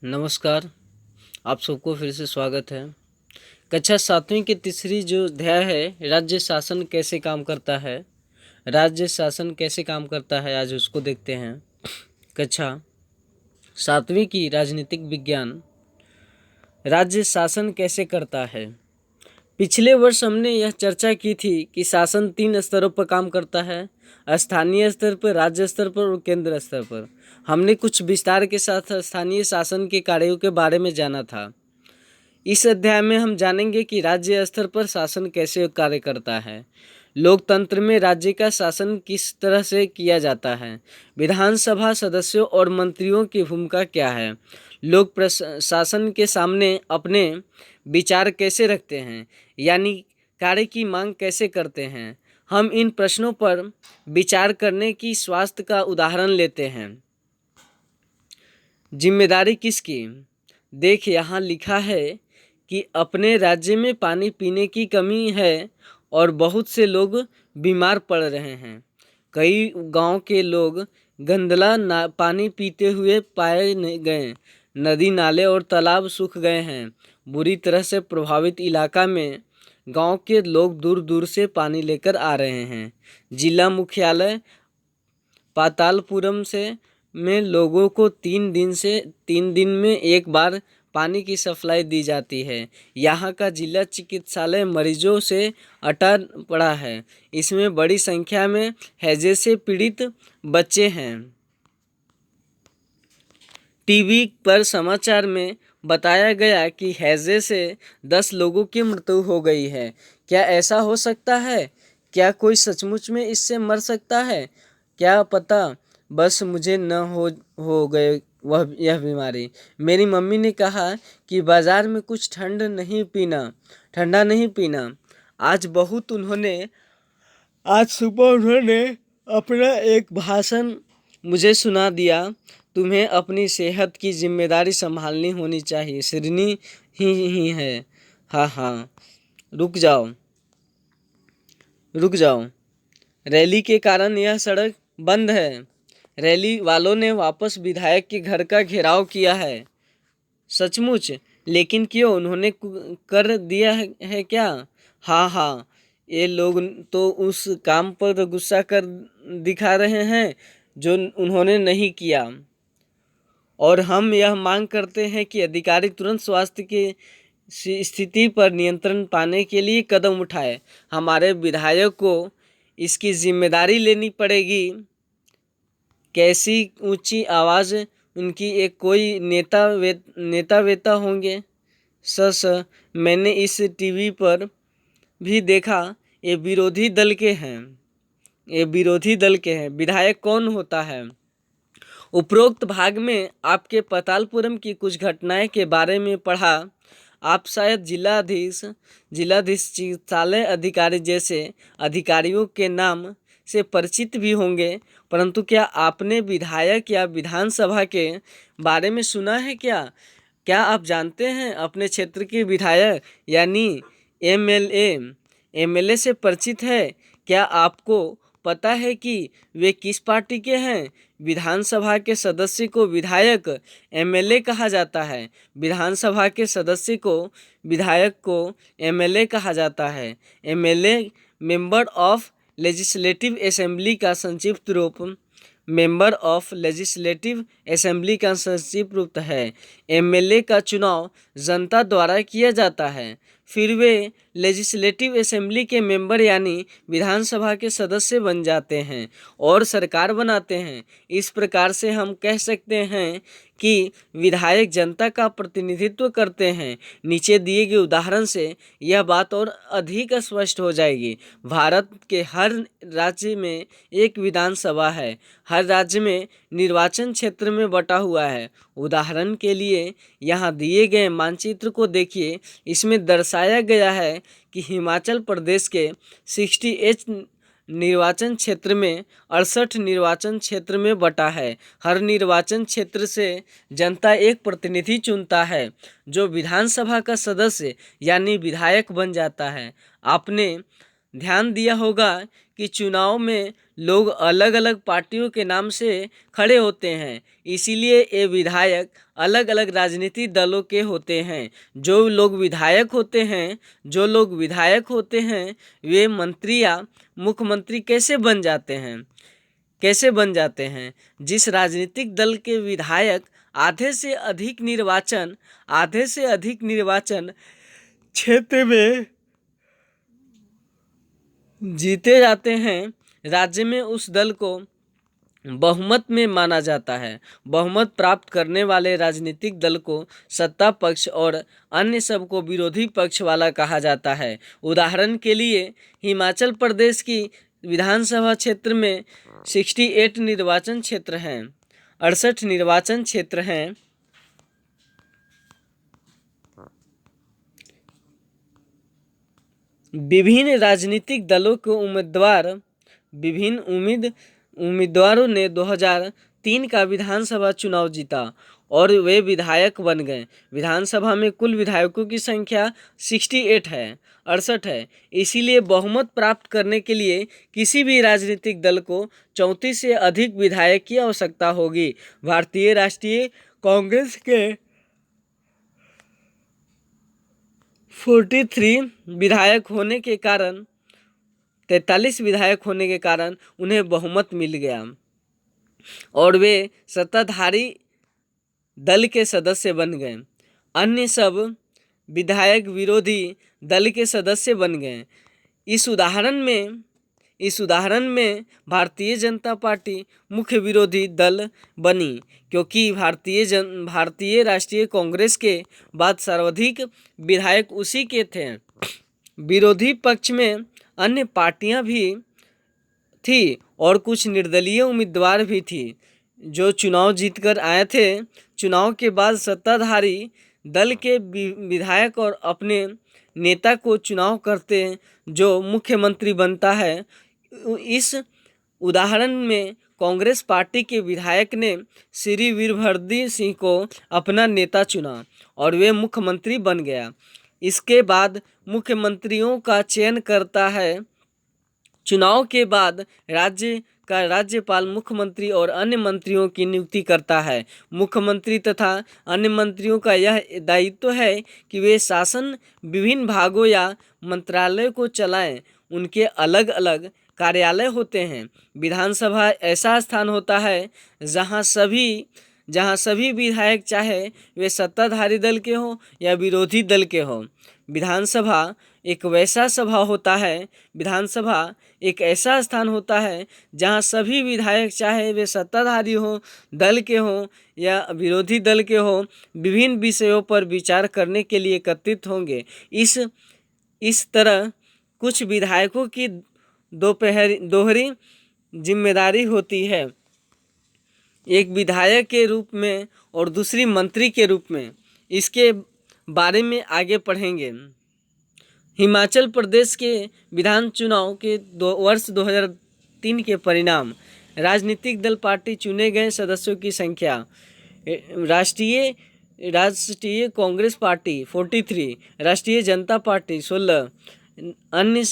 नमस्कार। आप सबको फिर से स्वागत है। कक्षा 7वीं की तीसरी जो अध्याय है, राज्य शासन कैसे काम करता है, राज्य शासन कैसे काम करता है, आज उसको देखते हैं। कक्षा 7वीं की राजनीतिक विज्ञान, राज्य शासन कैसे करता है। पिछले वर्ष हमने यह चर्चा की थी कि शासन 3 स्तरों पर काम करता है, स्थानीय स्तर पर, राज्य स्तर पर और केंद्र स्तर पर। हमने कुछ विस्तार के साथ स्थानीय शासन के कार्यों के बारे में जाना था। इस अध्याय में हम जानेंगे कि राज्य स्तर पर शासन कैसे कार्य करता है, लोकतंत्र में राज्य का शासन किस तरह से किया जाता है, विधानसभा सदस्यों और मंत्रियों की भूमिका क्या है, लोग प्रशासन के सामने अपने विचार कैसे रखते हैं, यानी कार्य की मांग कैसे करते हैं। हम इन प्रश्नों पर विचार करने की स्वास्थ्य का उदाहरण लेते हैं। जिम्मेदारी किसकी? देख, यहाँ लिखा है कि अपने राज्य में पानी पीने की कमी है और बहुत से लोग बीमार पड़ रहे हैं। कई गांव के लोग गंदला पानी पीते हुए पाए गए। नदी, नाले और तालाब सूख गए हैं। बुरी तरह से प्रभावित इलाका में गांव के लोग दूर दूर से पानी लेकर आ रहे हैं। जिला मुख्यालय पातालपुरम में लोगों को 3 दिन में एक बार पानी की सप्लाई दी जाती है। यहाँ का जिला चिकित्सालय मरीजों से अटा पड़ा है। इसमें बड़ी संख्या में हैजे से पीड़ित बच्चे हैं। टीवी पर समाचार में बताया गया कि हैजे से 10 लोगों की मृत्यु हो गई है। क्या ऐसा हो सकता है? क्या कोई सचमुच में इससे मर सकता है? क्या पता बस मुझे न हो गए यह बीमारी। मेरी मम्मी ने कहा कि बाजार में कुछ ठंडा नहीं पीना। आज सुबह उन्होंने अपना एक भाषण मुझे सुना दिया। तुम्हें अपनी सेहत की जिम्मेदारी संभालनी होनी चाहिए। श्रीनी ही है। हाँ, रुक जाओ। रैली के कारण यह सड़क बंद है। रैली वालों ने वापस विधायक के घर का घेराव किया है। सचमुच? लेकिन क्यों? उन्होंने कर दिया है क्या? हाँ, ये लोग तो उस काम पर गुस्सा कर दिखा रहे हैं जो उन्होंने नहीं किया, और हम यह मांग करते हैं कि अधिकारी तुरंत स्वास्थ्य की स्थिति पर नियंत्रण पाने के लिए कदम उठाए। हमारे विधायक को इसकी जिम्मेदारी लेनी पड़ेगी। कैसी ऊंची आवाज़ उनकी! एक कोई नेता वेता होंगे। सर, मैंने इस टीवी पर भी देखा। ये विरोधी दल के हैं। विधायक कौन होता है? उपरोक्त भाग में आपके पातालपुरम की कुछ घटनाएं के बारे में पढ़ा। आप शायद जिलाधीश चिकित्सालय अधिकारी जैसे अधिकारियों के नाम से परिचित भी होंगे, परंतु क्या आपने विधायक या विधानसभा के बारे में सुना है क्या आप जानते हैं अपने क्षेत्र के विधायक यानी एमएलए से परिचित है? क्या आपको पता है कि वे किस पार्टी के हैं? विधानसभा के सदस्य को विधायक एमएलए कहा जाता है। विधानसभा के सदस्य को विधायक को एमएलए कहा जाता है। MLA member of legislative assembly का संक्षिप्त रूप है। एमएलए का चुनाव जनता द्वारा किया जाता है, फिर वे लेजिस्लेटिव असेंबली के मेंबर यानी विधानसभा के सदस्य बन जाते हैं और सरकार बनाते हैं। इस प्रकार से हम कह सकते हैं कि विधायक जनता का प्रतिनिधित्व करते हैं। नीचे दिए गए उदाहरण से यह बात और अधिक स्पष्ट हो जाएगी। भारत के हर राज्य में एक विधानसभा है। हर राज्य में निर्वाचन क्षेत्र में बटा हुआ है। उदाहरण के लिए यहाँ दिए गए मानचित्र को देखिए। इसमें दर्शाया गया है कि हिमाचल प्रदेश के 68 निर्वाचन क्षेत्र में 68 निर्वाचन क्षेत्र में बटा है। हर निर्वाचन क्षेत्र से जनता एक प्रतिनिधि चुनता है जो विधानसभा का सदस्य यानी विधायक बन जाता है। आपने ध्यान दिया होगा कि चुनाव में लोग अलग अलग पार्टियों के नाम से खड़े होते हैं, इसीलिए ये विधायक अलग अलग राजनीतिक दलों के होते हैं। जो लोग विधायक होते हैं वे मंत्री या मुख्यमंत्री कैसे बन जाते हैं? जिस राजनीतिक दल के विधायक आधे से अधिक निर्वाचन क्षेत्र में जीते जाते हैं, राज्य में उस दल को बहुमत में माना जाता है। बहुमत प्राप्त करने वाले राजनीतिक दल को सत्ता पक्ष और अन्य सबको विरोधी पक्ष वाला कहा जाता है। उदाहरण के लिए हिमाचल प्रदेश की विधानसभा क्षेत्र में 68 निर्वाचन क्षेत्र हैं, 68 निर्वाचन क्षेत्र हैं। विभिन्न राजनीतिक दलों के उम्मीदवारों ने 2003 का विधानसभा चुनाव जीता और वे विधायक बन गए। विधानसभा में कुल विधायकों की संख्या 68 है। इसीलिए बहुमत प्राप्त करने के लिए किसी भी राजनीतिक दल को 34 से अधिक विधायक की आवश्यकता होगी। भारतीय राष्ट्रीय कांग्रेस के 43 विधायक होने के कारण 43 विधायक होने के कारण उन्हें बहुमत मिल गया और वे सत्ताधारी दल के सदस्य बन गए। अन्य सब विधायक विरोधी दल के सदस्य बन गए। इस उदाहरण में भारतीय जनता पार्टी मुख्य विरोधी दल बनी, क्योंकि भारतीय राष्ट्रीय कांग्रेस के बाद सर्वाधिक विधायक उसी के थे। विरोधी पक्ष में अन्य पार्टियां भी थी और कुछ निर्दलीय उम्मीदवार भी थी जो चुनाव जीतकर आए थे। चुनाव के बाद सत्ताधारी दल के विधायक और अपने नेता को चुनाव करते जो मुख्यमंत्री बनता है। इस उदाहरण में कांग्रेस पार्टी के विधायक ने श्री वीरभद्र सिंह को अपना नेता चुना और वे मुख्यमंत्री बन गया। इसके बाद मुख्यमंत्रियों का चयन करता है। चुनाव के बाद राज्य का राज्यपाल मुख्यमंत्री और अन्य मंत्रियों की नियुक्ति करता है। मुख्यमंत्री तथा अन्य मंत्रियों का यह दायित्व है कि वे शासन विभिन्न भागों या मंत्रालय को चलाएं। उनके अलग अलग कार्यालय होते हैं। विधानसभा ऐसा स्थान होता है जहां सभी विधायक, चाहे वे सत्ताधारी दल के हों या विरोधी दल के हों, विधानसभा एक ऐसा स्थान होता है जहां सभी विधायक, चाहे वे सत्ताधारी हों, दल के हों या विरोधी दल के हों, विभिन्न विषयों पर विचार करने के लिए एकत्रित होंगे। इस तरह कुछ विधायकों की दोहरी जिम्मेदारी होती है, एक विधायक के रूप में और दूसरी मंत्री के रूप में। इसके बारे में आगे पढ़ेंगे। हिमाचल प्रदेश के विधान चुनाव के वर्ष 2003 के परिणाम। राजनीतिक दल पार्टी चुने गए सदस्यों की संख्या। राष्ट्रीय कांग्रेस पार्टी 43, राष्ट्रीय जनता पार्टी 16, अन्य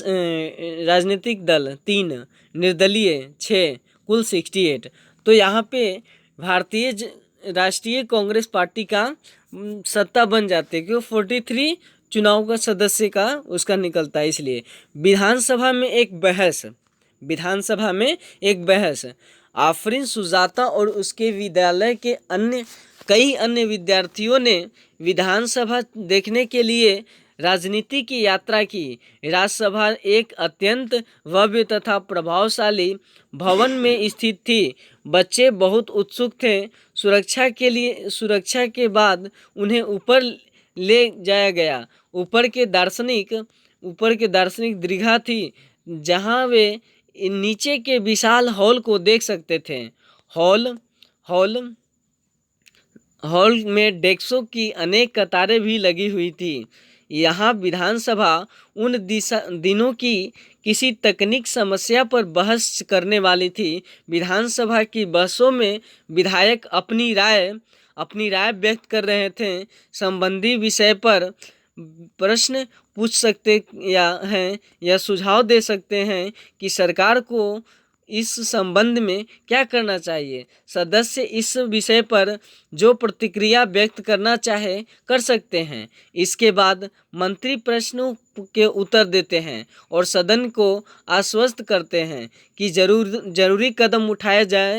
राजनीतिक दल 3, निर्दलीय 6, कुल 68। तो यहाँ पे राष्ट्रीय कांग्रेस पार्टी का सत्ता बन जाती है, क्योंकि 43 चुनाव का सदस्य का उसका निकलता है। इसलिए विधानसभा में एक बहस। आफरीन सुजाता और उसके विद्यालय के कई अन्य विद्यार्थियों ने विधानसभा देखने के लिए राजनीति की यात्रा की। राज्यसभा एक अत्यंत भव्य तथा प्रभावशाली भवन में स्थित थी। बच्चे बहुत उत्सुक थे। सुरक्षा के बाद उन्हें ऊपर ले जाया गया। ऊपर के दार्शनिक दीर्घा थी जहां वे नीचे के विशाल हॉल को देख सकते थे। हॉल में डेस्कों की अनेक कतारें भी लगी हुई थी। यहाँ विधानसभा उन दिनों की किसी तकनीक समस्या पर बहस करने वाली थी। विधानसभा की बहसों में विधायक अपनी राय व्यक्त कर रहे थे। संबंधी विषय पर प्रश्न पूछ सकते या सुझाव दे सकते हैं कि सरकार को इस संबंध में क्या करना चाहिए। सदस्य इस विषय पर जो प्रतिक्रिया व्यक्त करना चाहे कर सकते हैं। इसके बाद मंत्री प्रश्नों के उत्तर देते हैं और सदन को आश्वस्त करते हैं कि जरूरी कदम उठाए जा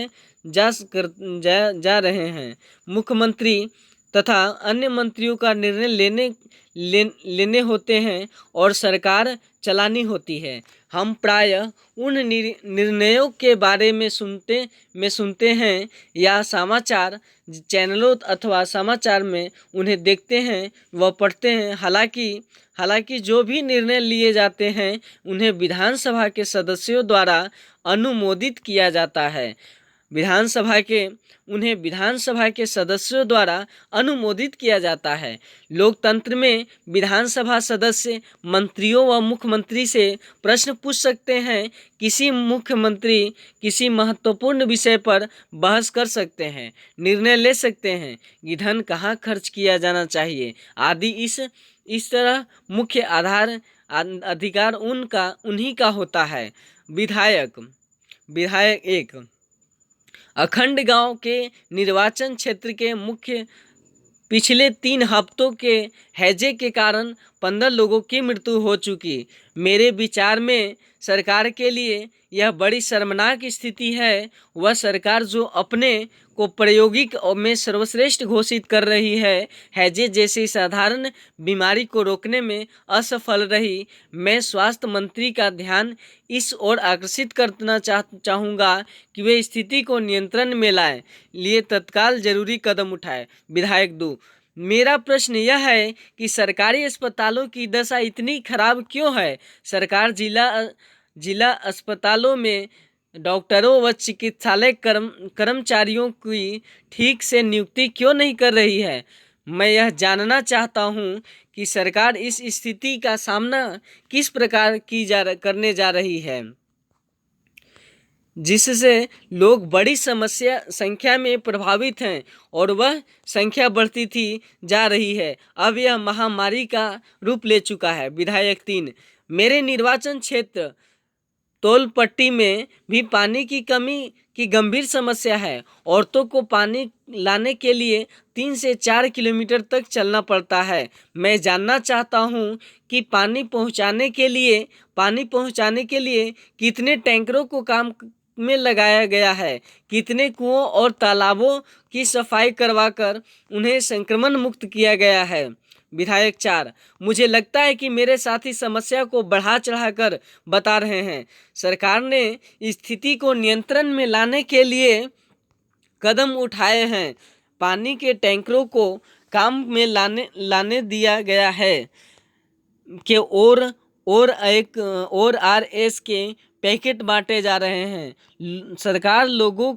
रहे हैं। मुख्यमंत्री तथा अन्य मंत्रियों का निर्णय लेने होते हैं और सरकार चलानी होती है। हम प्रायः उन निर्णयों के बारे में सुनते हैं या समाचार चैनलों अथवा समाचार में उन्हें देखते हैं व पढ़ते हैं। हालांकि जो भी निर्णय लिए जाते हैं उन्हें विधानसभा के सदस्यों द्वारा अनुमोदित किया जाता है। उन्हें विधानसभा के सदस्यों द्वारा अनुमोदित किया जाता है। लोकतंत्र में विधानसभा सदस्य मंत्रियों व मुख्यमंत्री से प्रश्न पूछ सकते हैं। किसी मुख्यमंत्री किसी महत्वपूर्ण विषय पर बहस कर सकते हैं, निर्णय ले सकते हैं कि धन कहाँ खर्च किया जाना चाहिए आदि। इस तरह मुख्य अधिकार उन्हीं का होता है। विधायक एक अखंड गांव के निर्वाचन क्षेत्र के मुख्य पिछले 3 हफ्तों के हैजे के कारण 15 लोगों की मृत्यु हो चुकी। मेरे विचार में सरकार के लिए यह बड़ी शर्मनाक स्थिति है। वह सरकार जो अपने को प्रायोगिक में सर्वश्रेष्ठ घोषित कर रही है, हैजे जैसी साधारण बीमारी को रोकने में असफल रही। मैं स्वास्थ्य मंत्री का ध्यान इस ओर आकर्षित करना चाहूँगा कि वे स्थिति को नियंत्रण में लाए लिए तत्काल जरूरी कदम उठाए। विधायक 2, मेरा प्रश्न यह है कि सरकारी अस्पतालों की दशा इतनी खराब क्यों है? सरकार जिला अस्पतालों में डॉक्टरों व चिकित्सालय कर्मचारियों की ठीक से नियुक्ति क्यों नहीं कर रही है? मैं यह जानना चाहता हूँ कि सरकार इस स्थिति का सामना किस प्रकार करने जा रही है, जिससे लोग बड़ी संख्या में प्रभावित हैं और वह संख्या बढ़ती जा रही है। अब यह महामारी का रूप ले चुका है। विधायक 3, मेरे निर्वाचन क्षेत्र तोलपट्टी में भी पानी की कमी की गंभीर समस्या है। औरतों को पानी लाने के लिए 3 से 4 किलोमीटर तक चलना पड़ता है। मैं जानना चाहता हूँ कि पानी पहुँचाने के लिए कितने टैंकरों को काम में लगाया गया है, कितने कुओं और तालाबों की सफाई करवाकर उन्हें संक्रमण मुक्त किया गया है। विधायक 4, मुझे लगता है कि मेरे साथी समस्या को बढ़ा चढ़ाकर बता रहे हैं। सरकार ने स्थिति को नियंत्रण में लाने के लिए कदम उठाए हैं। पानी के टैंकरों को काम में लाने दिया गया है के और आरएस के पैकेट बांटे जा रहे हैं। सरकार लोगों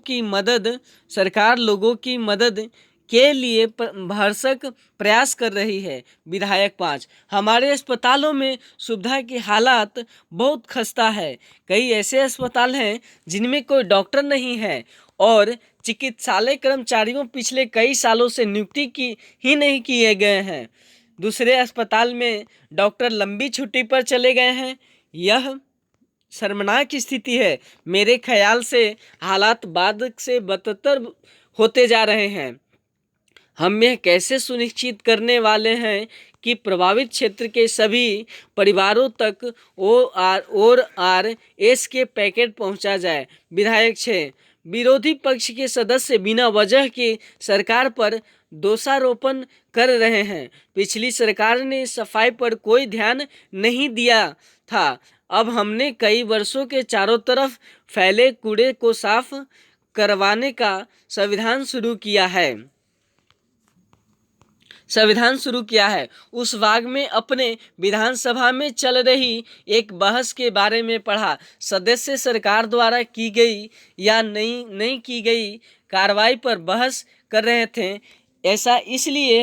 की मदद के लिए भरसक प्रयास कर रही है। विधायक 5, हमारे अस्पतालों में सुविधा की हालत बहुत खस्ता है। कई ऐसे अस्पताल हैं जिनमें कोई डॉक्टर नहीं है और चिकित्सालय कर्मचारियों पिछले कई सालों से नियुक्ति नहीं किए गए हैं। दूसरे अस्पताल में डॉक्टर लंबी छुट्टी पर चले गए हैं। यह शर्मनाक स्थिति है। मेरे ख्याल से हालात बाद से बदतर होते जा रहे हैं। हम यह कैसे सुनिश्चित करने वाले हैं कि प्रभावित क्षेत्र के सभी परिवारों तक ORS के पैकेट पहुंचा जाए। विधायक 6, विरोधी पक्ष के सदस्य बिना वजह के सरकार पर दोषारोपण कर रहे हैं। पिछली सरकार ने सफाई पर कोई ध्यान नहीं दिया था। अब हमने कई वर्षों के चारों तरफ फैले कूड़े को साफ करवाने का संविधान शुरू किया है। उस भाग में अपने विधानसभा में चल रही एक बहस के बारे में पढ़ा। सदस्य सरकार द्वारा की गई या नहीं की गई कार्रवाई पर बहस कर रहे थे। ऐसा इसलिए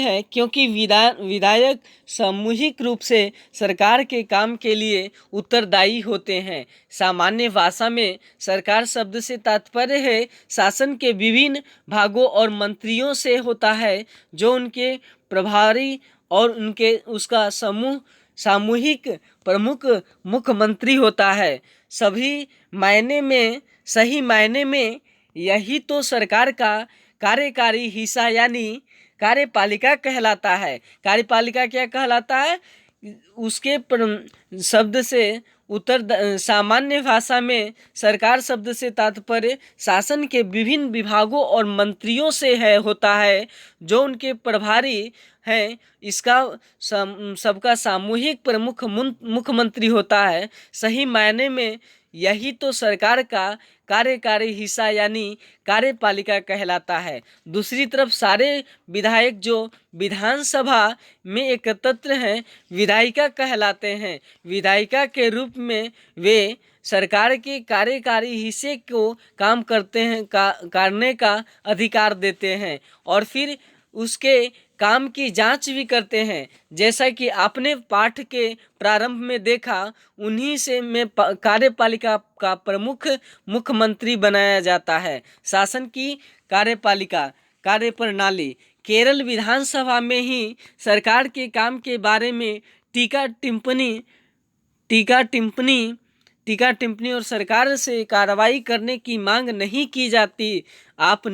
है क्योंकि विधायक सामूहिक रूप से सरकार के काम के लिए उत्तरदायी होते हैं। सामान्य भाषा में सरकार शब्द से तात्पर्य है शासन के विभिन्न भागों और मंत्रियों से होता है जो उनके प्रभारी और उनके उसका सामूहिक प्रमुख मुख्यमंत्री होता है। सही मायने में यही तो सरकार का कार्यकारी हिस्सा यानी कार्यपालिका कहलाता है। कार्यपालिका क्या कहलाता है? उसके शब्द से सामान्य भाषा में सरकार शब्द से तात्पर्य शासन के विभिन्न विभागों और मंत्रियों से होता है, जो उनके प्रभारी हैं। इसका सबका सामूहिक प्रमुख मुख्यमंत्री होता है। सही मायने में यही तो सरकार का कार्यकारी हिस्सा यानी कार्यपालिका कहलाता है। दूसरी तरफ सारे विधायक जो विधानसभा में एकत्र हैं, विधायिका कहलाते हैं। विधायिका के रूप में वे सरकार के कार्यकारी हिस्से को काम करने का अधिकार देते हैं और फिर उसके काम की जांच भी करते हैं। जैसा कि आपने पाठ के प्रारंभ में देखा, उन्हीं से में कार्यपालिका का प्रमुख मुख्यमंत्री बनाया जाता है। शासन की कार्यपालिका कार्यप्रणाली केरल विधानसभा में ही सरकार के काम के बारे में टीका टिप्पणी और सरकार से कार्रवाई करने की मांग नहीं की जाती। आप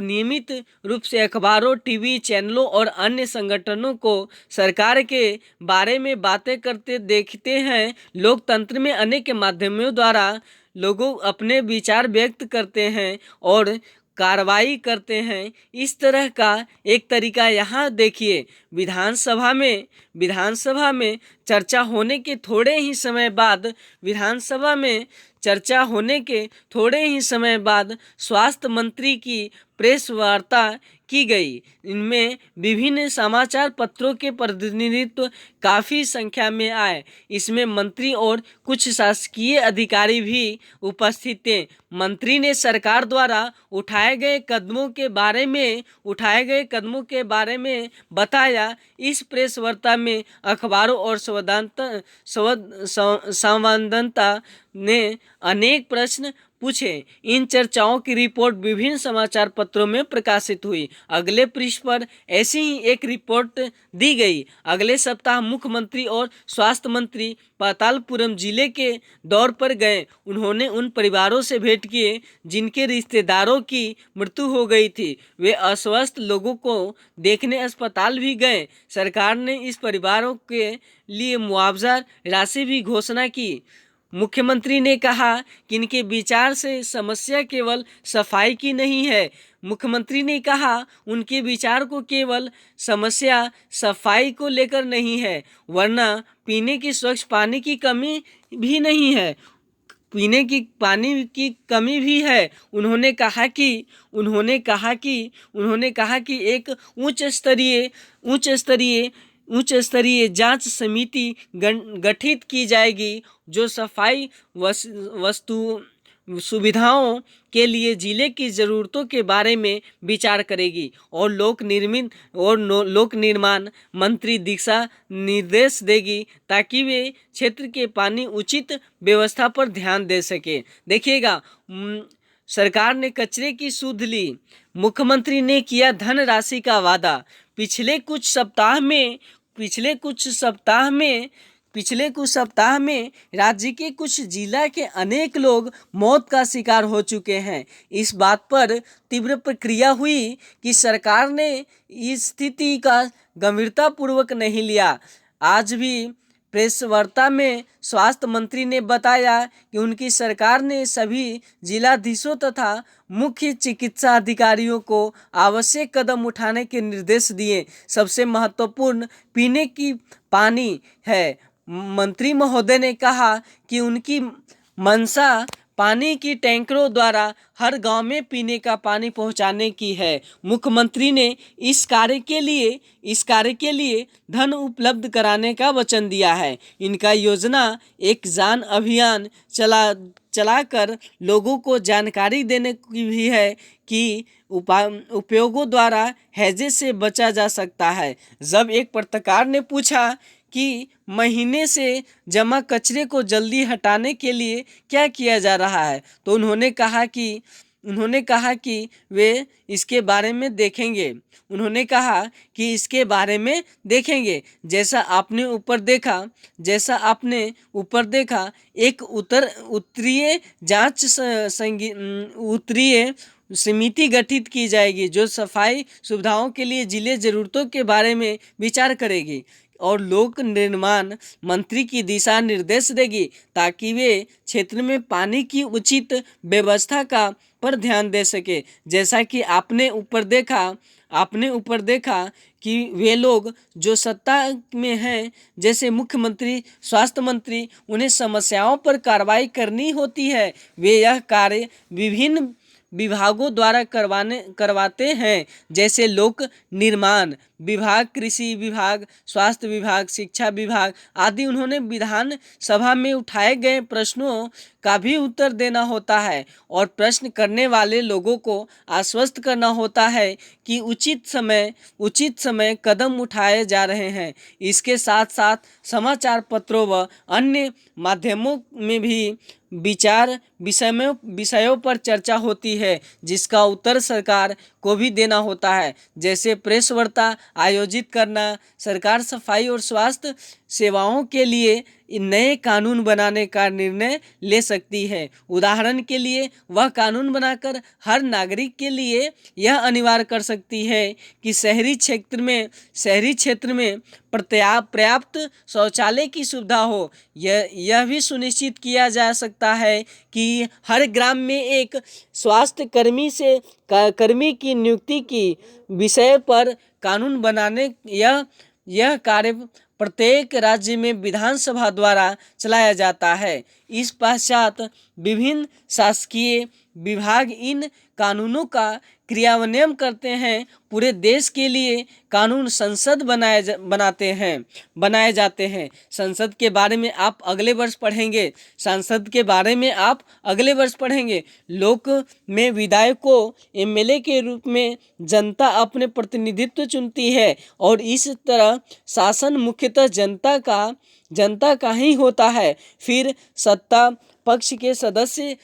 नियमित रूप से अखबारों, टीवी चैनलों और अन्य संगठनों को सरकार के बारे में बातें करते देखते हैं। लोकतंत्र में अनेक माध्यमों द्वारा लोगों अपने विचार व्यक्त करते हैं और कार्रवाई करते हैं। इस तरह का एक तरीका यहाँ देखिए। विधानसभा में चर्चा होने के थोड़े ही समय बाद स्वास्थ्य मंत्री की प्रेस वार्ता की गई। इनमें विभिन्न समाचार पत्रों के प्रतिनिधित्व काफ़ी संख्या में आए। इसमें मंत्री और कुछ शासकीय अधिकारी भी उपस्थित थे। मंत्री ने सरकार द्वारा उठाए गए कदमों के बारे में बताया। इस प्रेस वार्ता में अखबारों और संवाददाता ने अनेक प्रश्न पूछे। इन चर्चाओं की रिपोर्ट विभिन्न समाचार पत्रों में प्रकाशित हुई। अगले पृष्ठ पर ऐसी ही एक रिपोर्ट दी गई। अगले सप्ताह मुख्यमंत्री और स्वास्थ्य मंत्री पातालपुरम जिले के दौर पर गए। उन्होंने उन परिवारों से भेंट किए जिनके रिश्तेदारों की मृत्यु हो गई थी। वे अस्वस्थ लोगों को देखने अस्पताल भी गए। सरकार ने इस परिवारों के लिए मुआवजा राशि भी घोषणा की। मुख्यमंत्री ने कहा कि इनके विचार से समस्या केवल सफाई की नहीं है। मुख्यमंत्री ने कहा उनके विचार को केवल समस्या सफाई को लेकर नहीं है, वरना पीने की स्वच्छ पानी की कमी भी नहीं है। पीने की पानी की कमी भी है। उन्होंने कहा कि एक उच्च स्तरीय जांच समिति गठित की जाएगी जो सफाई सुविधाओं के लिए जिले की ज़रूरतों के बारे में विचार करेगी और लोक निर्माण मंत्री दिशा निर्देश देगी ताकि वे क्षेत्र के पानी उचित व्यवस्था पर ध्यान दे सके। देखिएगा, सरकार ने कचरे की सुध ली। मुख्यमंत्री ने किया धनराशि का वादा। पिछले कुछ सप्ताह में राज्य के कुछ जिला के अनेक लोग मौत का शिकार हो चुके हैं। इस बात पर तीव्र प्रतिक्रिया हुई कि सरकार ने इस स्थिति का गंभीरतापूर्वक नहीं लिया। आज भी प्रेस वार्ता में स्वास्थ्य मंत्री ने बताया कि उनकी सरकार ने सभी जिलाधीशों तथा मुख्य चिकित्सा अधिकारियों को आवश्यक कदम उठाने के निर्देश दिए। सबसे महत्वपूर्ण पीने की पानी है। मंत्री महोदय ने कहा कि उनकी मंशा पानी की टैंकरों द्वारा हर गांव में पीने का पानी पहुंचाने की है। मुख्यमंत्री ने इस कार्य के लिए धन उपलब्ध कराने का वचन दिया है। इनका योजना एक जान अभियान चलाकर लोगों को जानकारी देने की भी है कि उपयोगों द्वारा हैजे से बचा जा सकता है। जब एक पत्रकार ने पूछा कि महीने से जमा कचरे को जल्दी हटाने के लिए क्या किया जा रहा है, तो उन्होंने कहा कि उन्होंने कहा कि वे इसके बारे में देखेंगे। उन्होंने कहा कि इसके बारे में देखेंगे। जैसा आपने ऊपर देखा एक उत्तरीय जांच उत्तरीय समिति गठित की जाएगी जो सफाई सुविधाओं के लिए जिले जरूरतों के बारे में विचार करेगी और लोक निर्माण मंत्री की दिशा निर्देश देगी ताकि वे क्षेत्र में पानी की उचित व्यवस्था का पर ध्यान दे सके। जैसा कि आपने ऊपर देखा कि वे लोग जो सत्ता में हैं, जैसे मुख्यमंत्री, स्वास्थ्य मंत्री, उन्हें समस्याओं पर कार्रवाई करनी होती है। वे यह कार्य विभिन्न विभागों द्वारा करवाते हैं, जैसे लोक निर्माण विभाग, कृषि विभाग, स्वास्थ्य विभाग, शिक्षा विभाग आदि। उन्होंने विधान सभा में उठाए गए प्रश्नों का भी उत्तर देना होता है और प्रश्न करने वाले लोगों को आश्वस्त करना होता है कि उचित समय कदम उठाए जा रहे हैं। इसके साथ साथ समाचार पत्रों व अन्य माध्यमों में भी विषयों पर चर्चा होती है जिसका उत्तर सरकार को भी देना होता है, जैसे प्रेस वार्ता आयोजित करना। सरकार सफाई और स्वास्थ्य सेवाओं के लिए नए कानून बनाने का निर्णय ले सकती है। उदाहरण के लिए वह कानून बनाकर हर नागरिक के लिए यह अनिवार्य कर सकती है कि शहरी क्षेत्र में पर्याप्त शौचालय की सुविधा हो। यह भी सुनिश्चित किया जा सकता है कि हर ग्राम में एक स्वास्थ्य कर्मी की नियुक्ति की विषय पर कानून बनाने यह कार्य प्रत्येक राज्य में विधानसभा द्वारा चलाया जाता है। इस पश्चात विभिन्न शासकीय विभाग इन कानूनों का क्रियान्वयन करते हैं। पूरे देश के लिए कानून संसद बनाए जाते हैं। संसद के बारे में आप अगले वर्ष पढ़ेंगे। लोक में विधायक को एमएलए के रूप में जनता अपने प्रतिनिधित्व चुनती है और इस तरह शासन मुख्यतः जनता का ही होता है। फिर सत्ता पक्ष के सदस्य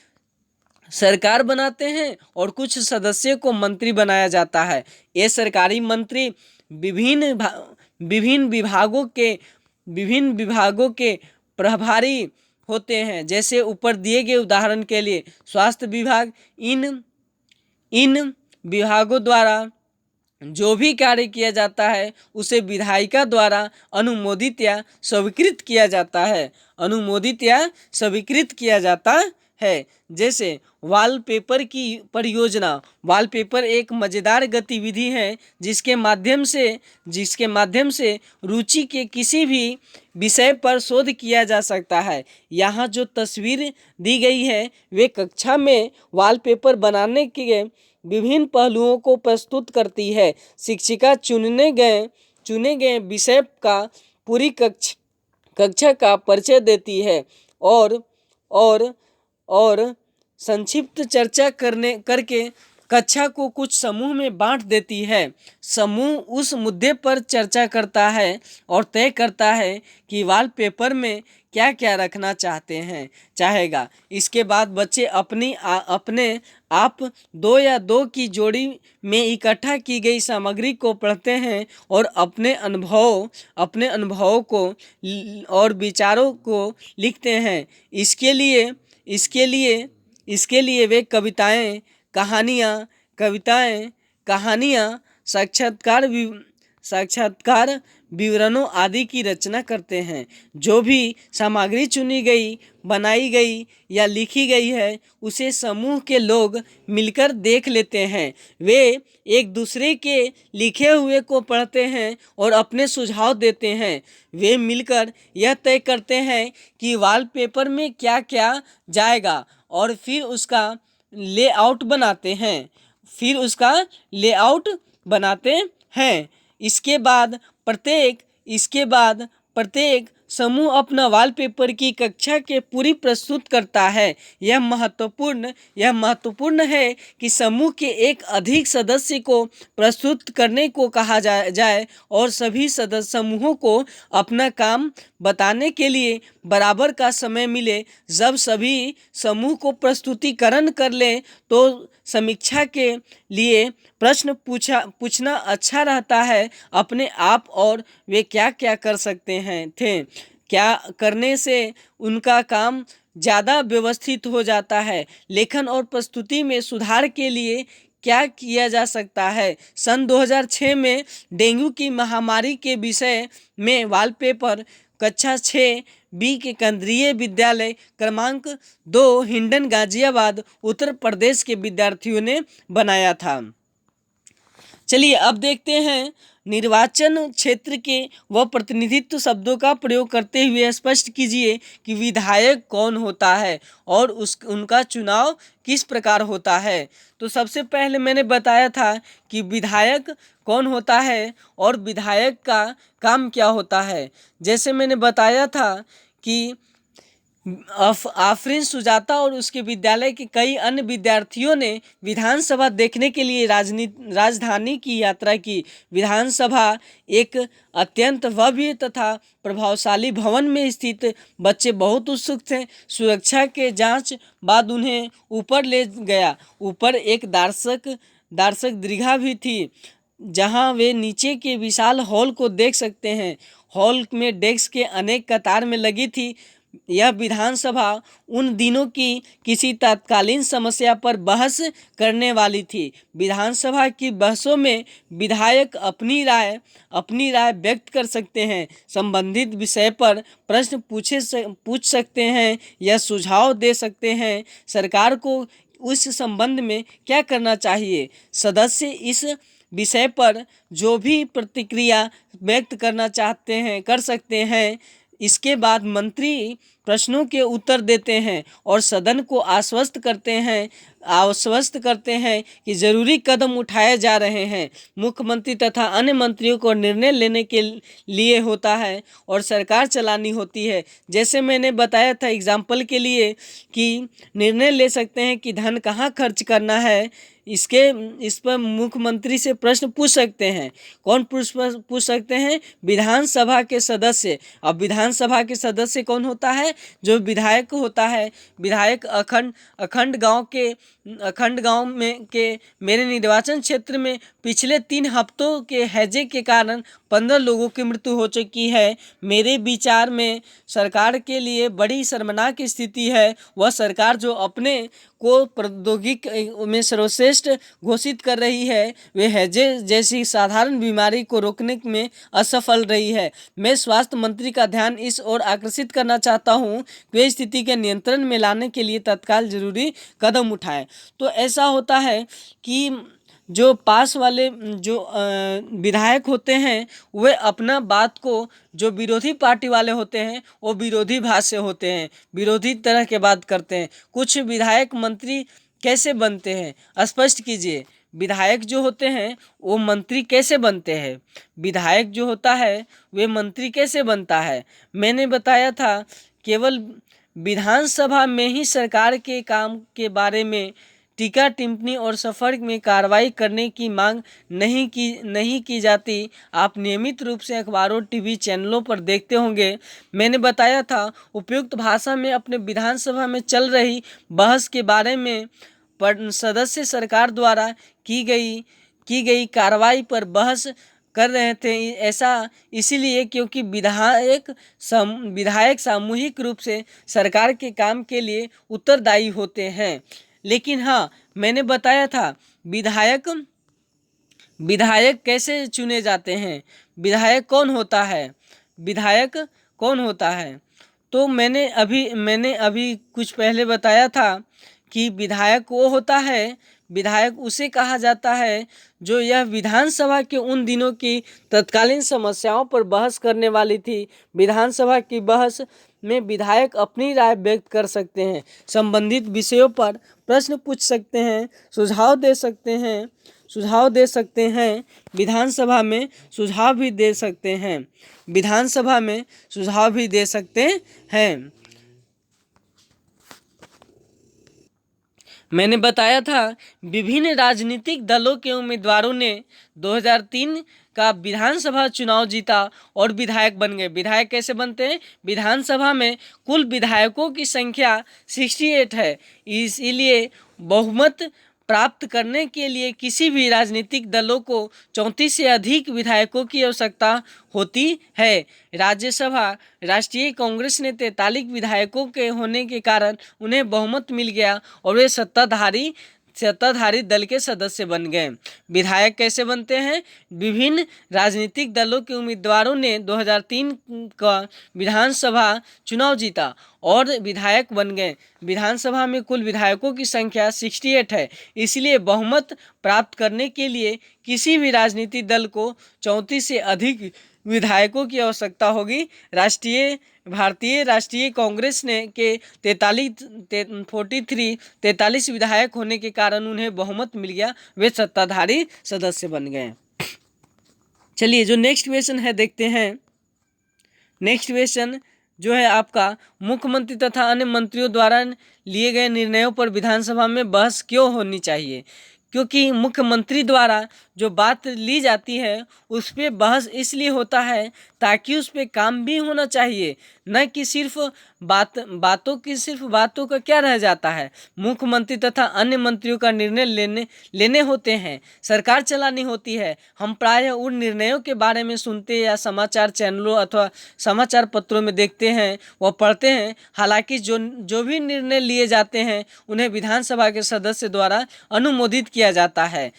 सरकार बनाते हैं और कुछ सदस्यों को मंत्री बनाया जाता है। ये सरकारी मंत्री विभिन्न विभागों के प्रभारी होते हैं। जैसे ऊपर दिए गए उदाहरण के लिए स्वास्थ्य विभाग, इन विभागों द्वारा जो भी कार्य किया जाता है उसे विधायिका द्वारा अनुमोदित या स्वीकृत किया जाता है। जैसे वॉलपेपर की परियोजना। वॉलपेपर एक मजेदार गतिविधि है जिसके माध्यम से रुचि के किसी भी विषय पर शोध किया जा सकता है। यहाँ जो तस्वीर दी गई है वे कक्षा में वॉलपेपर बनाने के विभिन्न पहलुओं को प्रस्तुत करती है। शिक्षिका चुने गए विषय का पूरी कक्षा का परिचय देती है और संक्षिप्त चर्चा करके कक्षा को कुछ समूह में बांट देती है। समूह उस मुद्दे पर चर्चा करता है और तय करता है कि वॉलपेपर में क्या क्या रखना चाहेगा। इसके बाद बच्चे अपने आप 2 या 2 की जोड़ी में इकट्ठा की गई सामग्री को पढ़ते हैं और अपने अनुभवों को और विचारों को लिखते हैं। इसके लिए वे कविताएं, कहानियां, साक्षात्कार विवरणों आदि की रचना करते हैं। जो भी सामग्री चुनी गई, बनाई गई या लिखी गई है उसे समूह के लोग मिलकर देख लेते हैं। वे एक दूसरे के लिखे हुए को पढ़ते हैं और अपने सुझाव देते हैं। वे मिलकर यह तय करते हैं कि वॉलपेपर में क्या क्या जाएगा और फिर उसका लेआउट बनाते हैं। इसके बाद प्रत्येक समूह अपना वॉलपेपर की कक्षा के पूरी प्रस्तुत करता है। यह महत्वपूर्ण है कि समूह के एक अधिक सदस्य को प्रस्तुत करने को कहा जाए और सभी सदस्य समूहों को अपना काम बताने के लिए बराबर का समय मिले। जब सभी समूह को प्रस्तुतिकरण कर ले तो समीक्षा के लिए प्रश्न पूछना अच्छा रहता है अपने आप, और वे क्या क्या कर सकते थे, क्या करने से उनका काम ज़्यादा व्यवस्थित हो जाता है। लेखन और प्रस्तुति में सुधार के लिए क्या किया जा सकता है। सन 2006 में डेंगू की महामारी के विषय में वॉलपेपर कक्षा 6B के केंद्रीय विद्यालय क्रमांक 2 हिंडन गाजियाबाद उत्तर प्रदेश के विद्यार्थियों ने बनाया था। चलिए अब देखते हैं, निर्वाचन क्षेत्र के व प्रतिनिधित्व शब्दों का प्रयोग करते हुए स्पष्ट कीजिए कि विधायक कौन होता है और उनका चुनाव किस प्रकार होता है। तो सबसे पहले मैंने बताया था कि विधायक कौन होता है और विधायक का काम क्या होता है। जैसे मैंने बताया था कि आफरीन सुजाता और उसके विद्यालय के कई अन्य विद्यार्थियों ने विधानसभा देखने के लिए राजधानी की यात्रा की। विधानसभा एक अत्यंत भव्य तथा प्रभावशाली भवन में स्थित। बच्चे बहुत उत्सुक थे। सुरक्षा के जांच बाद उन्हें ऊपर ले गया। ऊपर एक दर्शक दीर्घा भी थी जहां वे नीचे के विशाल हॉल को देख सकते हैं। हॉल में डेस्क के अनेक कतार में लगी थी। यह विधानसभा उन दिनों की किसी तत्कालीन समस्या पर बहस करने वाली थी। विधानसभा की बहसों में विधायक अपनी राय व्यक्त कर सकते हैं, संबंधित विषय पर प्रश्न पूछ सकते हैं या सुझाव दे सकते हैं। सरकार को उस संबंध में क्या करना चाहिए। सदस्य इस विषय पर जो भी प्रतिक्रिया व्यक्त करना चाहते हैं कर सकते हैं। इसके बाद मंत्री प्रश्नों के उत्तर देते हैं और सदन को आश्वस्त करते हैं कि जरूरी कदम उठाए जा रहे हैं। मुख्यमंत्री तथा अन्य मंत्रियों को निर्णय लेने के लिए होता है और सरकार चलानी होती है। जैसे मैंने बताया था एग्जाम्पल के लिए कि निर्णय ले सकते हैं कि धन कहाँ खर्च करना है। इस पर मुख्यमंत्री से प्रश्न पूछ सकते हैं। कौन पूछ सकते हैं? विधानसभा के सदस्य। अब विधानसभा के सदस्य कौन होता है? जो विधायक होता है। विधायक अखंड गांव में के मेरे निर्वाचन क्षेत्र में पिछले 3 हफ्तों के हैजे के कारण 15 लोगों की मृत्यु हो चुकी है। मेरे विचार में सरकार के लिए बड़ी शर्मनाक स्थिति है। वह सरकार जो अपने को प्रौद्योगिकी में सर्वश्रेष्ठ घोषित कर रही है, वे हैजे जैसी साधारण बीमारी को रोकने में असफल रही है। मैं स्वास्थ्य मंत्री का ध्यान इस ओर आकर्षित करना चाहता हूं कि वे स्थिति के नियंत्रण में लाने के लिए तत्काल जरूरी कदम उठाएं। तो ऐसा होता है कि जो पास वाले जो विधायक होते हैं वे अपना बात को, जो विरोधी पार्टी वाले होते हैं वो विरोधी भाष्य होते हैं, विरोधी तरह के बात करते हैं। कुछ विधायक मंत्री कैसे बनते हैं? स्पष्ट कीजिए। विधायक जो होते हैं वो मंत्री कैसे बनते हैं? विधायक जो होता है वे मंत्री कैसे बनता है? मैंने बताया था केवल विधानसभा में ही सरकार के काम के बारे में टीका टिप्पणी और सफर में कार्रवाई करने की मांग नहीं की जाती। आप नियमित रूप से अखबारों टीवी चैनलों पर देखते होंगे। मैंने बताया था उपयुक्त भाषा में अपने विधानसभा में चल रही बहस के बारे में सदस्य सरकार द्वारा की गई कार्रवाई पर बहस कर रहे थे। ऐसा इसीलिए क्योंकि विधायक सामूहिक रूप से सरकार के काम के लिए उत्तरदायी होते हैं। लेकिन हाँ, मैंने बताया था विधायक कैसे चुने जाते हैं, विधायक कौन होता है। तो मैंने अभी कुछ पहले बताया था कि विधायक वो होता है, विधायक उसे कहा जाता है जो यह विधानसभा के उन दिनों की तत्कालीन समस्याओं पर बहस करने वाली थी। विधानसभा की बहस में विधायक अपनी राय व्यक्त कर सकते हैं, संबंधित विषयों पर प्रश्न पूछ सकते हैं, सुझाव दे सकते हैं, सुझाव दे सकते हैं, विधानसभा में सुझाव भी दे सकते हैं, विधानसभा में सुझाव भी दे सकते हैं। मैंने बताया था विभिन्न राजनीतिक दलों के उम्मीदवारों ने 2003 का विधानसभा चुनाव जीता और विधायक बन गए। विधायक कैसे बनते हैं? विधानसभा में कुल विधायकों की संख्या 68 है, इसीलिए बहुमत प्राप्त करने के लिए किसी भी राजनीतिक दलों को 34 से अधिक विधायकों की आवश्यकता होती है। राज्यसभा राष्ट्रीय कांग्रेस ने 43 विधायकों के होने के कारण उन्हें बहुमत मिल गया और वे सत्ताधारी दल के सदस्य बन गए। विधायक कैसे बनते हैं? विभिन्न राजनीतिक दलों के उम्मीदवारों ने 2003 का विधानसभा चुनाव जीता और विधायक बन गए। विधानसभा में कुल विधायकों की संख्या 68 है, इसलिए बहुमत प्राप्त करने के लिए किसी भी राजनीतिक दल को 34 से अधिक विधायकों की आवश्यकता होगी। भारतीय राष्ट्रीय कांग्रेस ने के 43 विधायक होने के कारण उन्हें बहुमत मिल गया, वे सत्ताधारी सदस्य बन गए। चलिए जो नेक्स्ट क्वेश्चन है देखते हैं। नेक्स्ट क्वेश्चन जो है आपका, मुख्यमंत्री तथा अन्य मंत्रियों द्वारा लिए गए निर्णयों पर विधानसभा में बहस क्यों होनी चाहिए? क्योंकि मुख्यमंत्री द्वारा जो बात ली जाती है उस पर बहस इसलिए होता है ताकि उस पर काम भी होना चाहिए, न कि सिर्फ बातों का क्या रह जाता है। मुख्यमंत्री तथा अन्य मंत्रियों का निर्णय लेने होते हैं, सरकार चलानी होती है। हम प्रायः उन निर्णयों के बारे में सुनते या समाचार चैनलों अथवा समाचार पत्रों में देखते हैं व पढ़ते हैं। हालांकि जो भी निर्णय लिए जाते हैं उन्हें विधानसभा के सदस्य द्वारा अनुमोदित किया जाता है।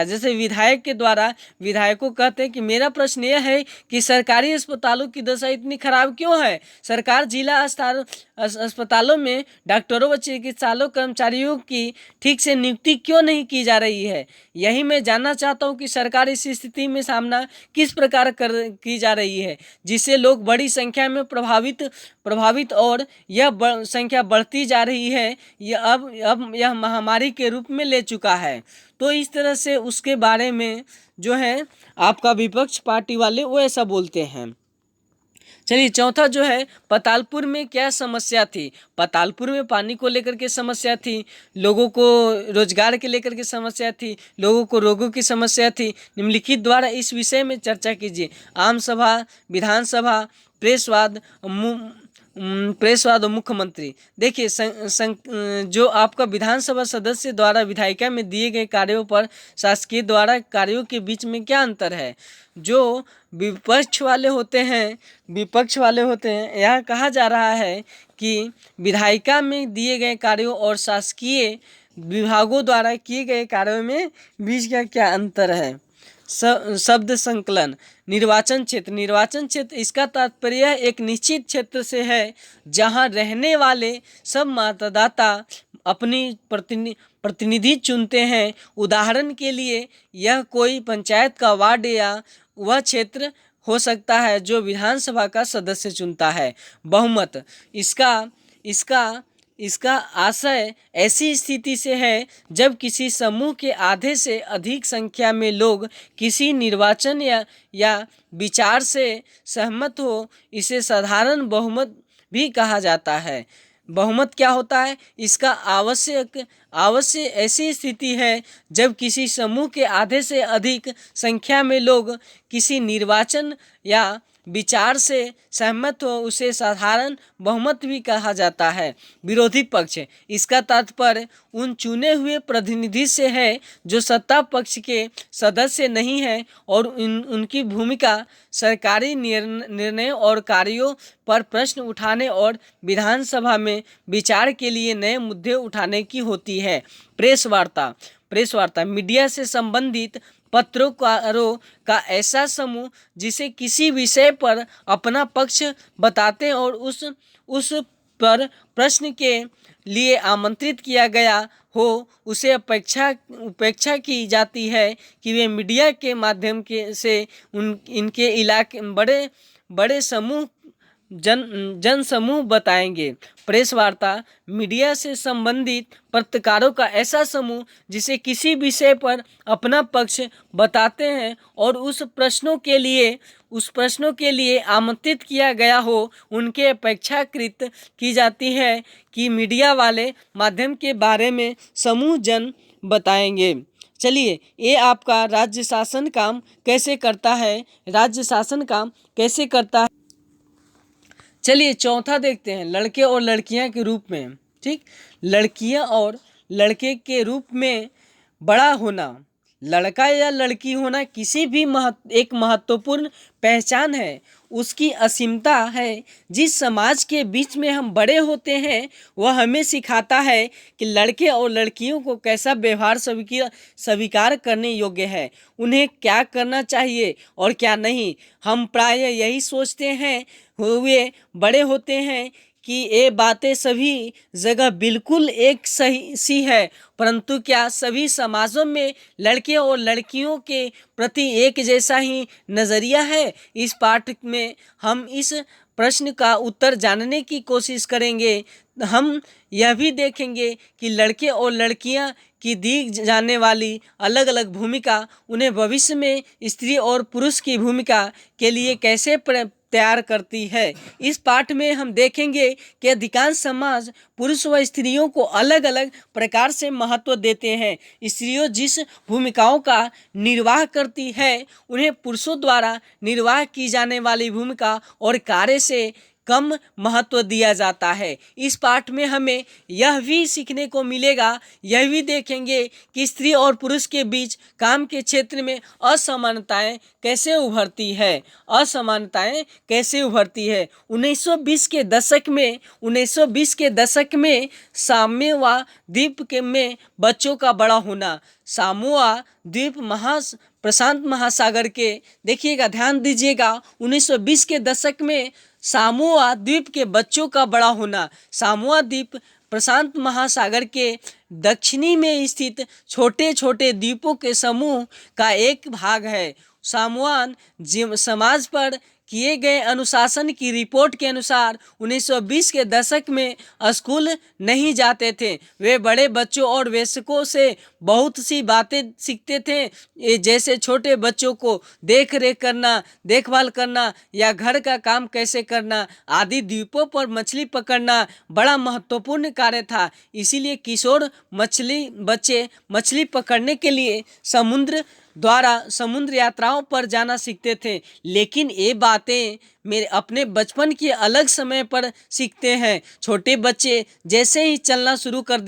जैसे विधायक के द्वारा विधायकों कहते हैं कि मेरा प्रश्न यह है कि सरकारी अस्पतालों की दशा इतनी खराब क्यों है? सरकार जिला अस्पतालों में डॉक्टरों व चिकित्सालय कर्मचारियों की ठीक से नियुक्ति क्यों नहीं की जा रही है? यही मैं जानना चाहता हूं कि सरकार इस स्थिति में सामना किस प्रकार की जा रही है, जिससे लोग बड़ी संख्या में प्रभावित और यह संख्या बढ़ती जा रही है। अब यह महामारी के रूप में ले चुका है। तो इस तरह से उसके बारे में जो है आपका विपक्ष पार्टी वाले वो ऐसा बोलते हैं। चलिए चौथा जो है, पातालपुर में क्या समस्या थी? पातालपुर में पानी को लेकर के समस्या थी, लोगों को रोजगार के लेकर के समस्या थी, लोगों को रोगों की समस्या थी। निम्नलिखित द्वारा इस विषय में चर्चा कीजिए। आम सभा, विधानसभा, प्रेसवाद और मुख्यमंत्री। देखिए जो आपका विधानसभा सदस्य द्वारा विधायिका में दिए गए कार्यों पर शासकीय द्वारा कार्यों के बीच में क्या अंतर है? जो विपक्ष वाले होते हैं यह कहा जा रहा है कि विधायिका में दिए गए कार्यों और शासकीय विभागों द्वारा किए गए कार्यों में बीच का क्या अंतर है। शब्द संकलन। निर्वाचन क्षेत्र, इसका तात्पर्य एक निश्चित क्षेत्र से है जहां रहने वाले सब मतदाता अपनी प्रतिनिधि चुनते हैं। उदाहरण के लिए यह कोई पंचायत का वार्ड या वह क्षेत्र हो सकता है जो विधानसभा का सदस्य चुनता है। बहुमत, इसका आशय ऐसी स्थिति से है जब किसी समूह के आधे से अधिक संख्या में लोग किसी निर्वाचन या विचार से सहमत हो, इसे साधारण बहुमत भी कहा जाता है। बहुमत क्या होता है? इसका अवश्य ऐसी स्थिति है जब किसी समूह के आधे से अधिक संख्या में लोग किसी निर्वाचन या विचार से सहमत हो, उसे साधारण बहुमत भी कहा जाता है। विरोधी पक्ष, इसका तात्पर्य उन चुने हुए प्रतिनिधि से है जो सत्ता पक्ष के सदस्य नहीं है और उनकी भूमिका सरकारी निर्णय और कार्यों पर प्रश्न उठाने और विधानसभा में विचार के लिए नए मुद्दे उठाने की होती है। प्रेस वार्ता मीडिया से संबंधित पत्रकारों का ऐसा समूह जिसे किसी विषय पर अपना पक्ष बताते हैं और उस पर प्रश्न के लिए आमंत्रित किया गया हो, उसे उपेक्षा की जाती है कि वे मीडिया के माध्यम से इनके इलाके बड़े समूह जन समूह बताएंगे। प्रेस वार्ता मीडिया से संबंधित पत्रकारों का ऐसा समूह जिसे किसी विषय पर अपना पक्ष बताते हैं और उस प्रश्नों के लिए आमंत्रित किया गया हो, उनके अपेक्षाकृत की जाती है कि मीडिया वाले माध्यम के बारे में समूह जन बताएंगे। चलिए, ये आपका राज्य शासन काम कैसे करता है, राज्य शासन काम कैसे करता है। चलिए चौथा देखते हैं, लड़के और लड़कियां के रूप में। ठीक, लड़कियां और लड़के के रूप में बड़ा होना, लड़का या लड़की होना किसी भी एक महत्वपूर्ण पहचान है, उसकी असीमता है। जिस समाज के बीच में हम बड़े होते हैं वह हमें सिखाता है कि लड़के और लड़कियों को कैसा व्यवहार स्वीकार करने योग्य है, उन्हें क्या करना चाहिए और क्या नहीं। हम प्रायः यही सोचते हैं हुए बड़े होते हैं कि ये बातें सभी जगह बिल्कुल एक सही सी है, परंतु क्या सभी समाजों में लड़के और लड़कियों के प्रति एक जैसा ही नज़रिया है। इस पाठ में हम इस प्रश्न का उत्तर जानने की कोशिश करेंगे। हम यह भी देखेंगे कि लड़के और लड़कियां की दी जाने वाली अलग अलग भूमिका उन्हें भविष्य में स्त्री और पुरुष की भूमिका के लिए कैसे तैयार करती है। इस पाठ में हम देखेंगे कि अधिकांश समाज पुरुष व स्त्रियों को अलग अलग प्रकार से महत्व देते हैं। स्त्रियों जिस भूमिकाओं का निर्वाह करती है उन्हें पुरुषों द्वारा निर्वाह की जाने वाली भूमिका और कार्य से कम महत्व दिया जाता है। इस पाठ में हमें यह भी सीखने को मिलेगा, यह भी देखेंगे कि स्त्री और पुरुष के बीच काम के क्षेत्र में असमानताएं कैसे उभरती है, असमानताएं कैसे उभरती है। 1920 के दशक में सामोआ द्वीप में बच्चों का बड़ा होना, सामोआ द्वीप प्रशांत महासागर के, देखिएगा ध्यान दीजिएगा, 1920 के दशक में सामोआ द्वीप के बच्चों का बड़ा होना। सामोआ द्वीप प्रशांत महासागर के दक्षिणी में स्थित छोटे छोटे द्वीपों के समूह का एक भाग है। सामोआन समाज पर किए गए अनुशासन की रिपोर्ट के अनुसार 1920 के दशक में स्कूल नहीं जाते थे। वे बड़े बच्चों और वयस्कों से बहुत सी बातें सीखते थे, जैसे छोटे बच्चों को देखभाल करना या घर का काम कैसे करना आदि। द्वीपों पर मछली पकड़ना बड़ा महत्वपूर्ण कार्य था, इसीलिए किशोर बच्चे मछली पकड़ने के लिए समुद्र यात्राओं पर जाना सीखते थे। लेकिन ये बातें मेरे अपने बचपन के अलग समय पर सीखते हैं। छोटे बच्चे जैसे ही चलना शुरू कर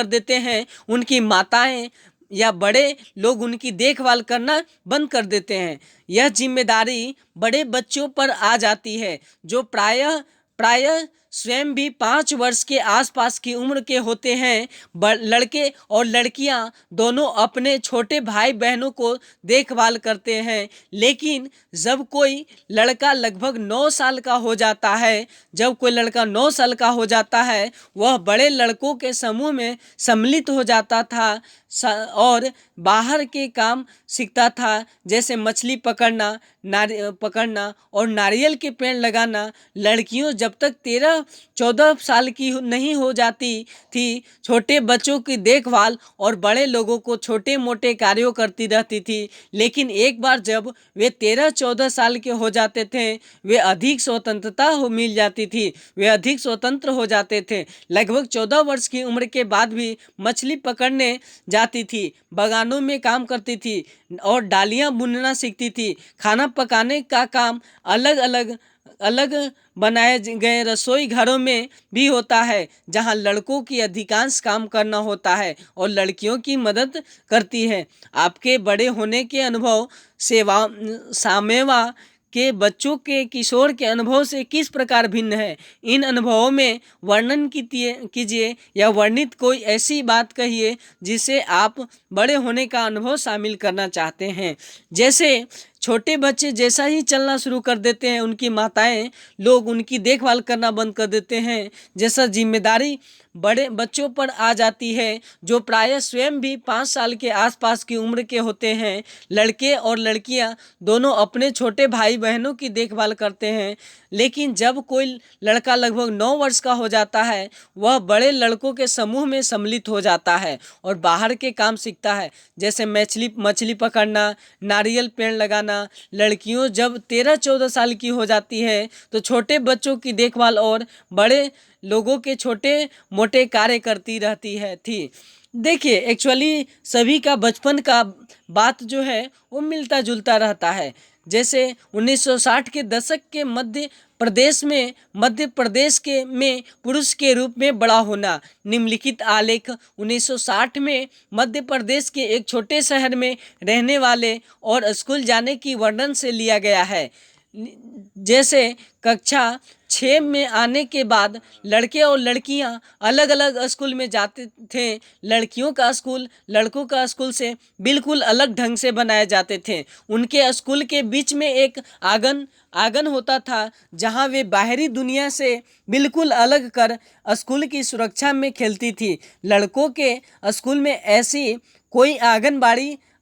देते हैं उनकी माताएं या बड़े लोग उनकी देखभाल करना बंद कर देते हैं। यह जिम्मेदारी बड़े बच्चों पर आ जाती है, जो प्रायः स्वयं भी 5 वर्ष के आसपास की उम्र के होते हैं। लड़के और लड़कियां दोनों अपने छोटे भाई बहनों को देखभाल करते हैं, लेकिन जब कोई लड़का लगभग 9 साल का हो जाता है वह बड़े लड़कों के समूह में सम्मिलित हो जाता था और बाहर के काम सीखता था, जैसे मछली पकड़ना और नारियल के पेड़ लगाना। लड़कियों जब तक 13-14 साल की नहीं हो जाती थी छोटे बच्चों की देखभाल और बड़े लोगों को छोटे मोटे कार्यों करती रहती थी, लेकिन एक बार जब वे 13-14 साल के हो जाते थे वे अधिक स्वतंत्रता मिल जाती थी, वे अधिक स्वतंत्र हो जाते थे। लगभग 14 वर्ष की उम्र के बाद भी मछली पकड़ने जाती थी, बागानों में काम करती थी और डालियां बुनना सीखती थी। खाना पकाने का काम अलग बनाए गए रसोई घरों में भी होता है, जहां लड़कों की अधिकांश काम करना होता है और लड़कियों की मदद करती है। आपके बड़े होने के अनुभव सामेवा के बच्चों के किशोर के अनुभव से किस प्रकार भिन्न है? इन अनुभवों में वर्णन कीजिए या वर्णित कोई ऐसी बात कहिए जिसे आप बड़े होने का अनुभव शामिल करना चाहते हैं। जैसे छोटे बच्चे जैसा ही चलना शुरू कर देते हैं, उनकी माताएं लोग उनकी देखभाल करना बंद कर देते हैं। जैसा जिम्मेदारी बड़े बच्चों पर आ जाती है, जो प्रायः स्वयं भी 5 साल के आसपास की उम्र के होते हैं। लड़के और लड़कियां दोनों अपने छोटे भाई बहनों की देखभाल करते हैं, लेकिन जब कोई लड़का लगभग 9 वर्ष का हो जाता है, वह बड़े लड़कों के समूह में सम्मिलित हो जाता है और बाहर के काम सीखता है, जैसे मछली पकड़ना, नारियल पेड़ लगाना। लड़कियों जब 13-14 साल की हो जाती है तो छोटे बच्चों की देखभाल और बड़े लोगों के छोटे मोटे कार्य करती रहती है थी। देखिए, एक्चुअली सभी का बचपन का बात जो है वो मिलता जुलता रहता है। जैसे 1960 के दशक के मध्य प्रदेश के में पुरुष के रूप में बड़ा होना। निम्नलिखित आलेख 1960 में मध्य प्रदेश के एक छोटे शहर में रहने वाले और स्कूल जाने की वर्णन से लिया गया है। जैसे कक्षा 6 में आने के बाद लड़के और लड़कियां अलग अलग स्कूल में जाते थे। लड़कियों का स्कूल लड़कों का स्कूल से बिल्कुल अलग ढंग से बनाए जाते थे। उनके स्कूल के बीच में एक आंगन होता था, जहां वे बाहरी दुनिया से बिल्कुल अलग कर स्कूल की सुरक्षा में खेलती थी। लड़कों के स्कूल में ऐसी कोई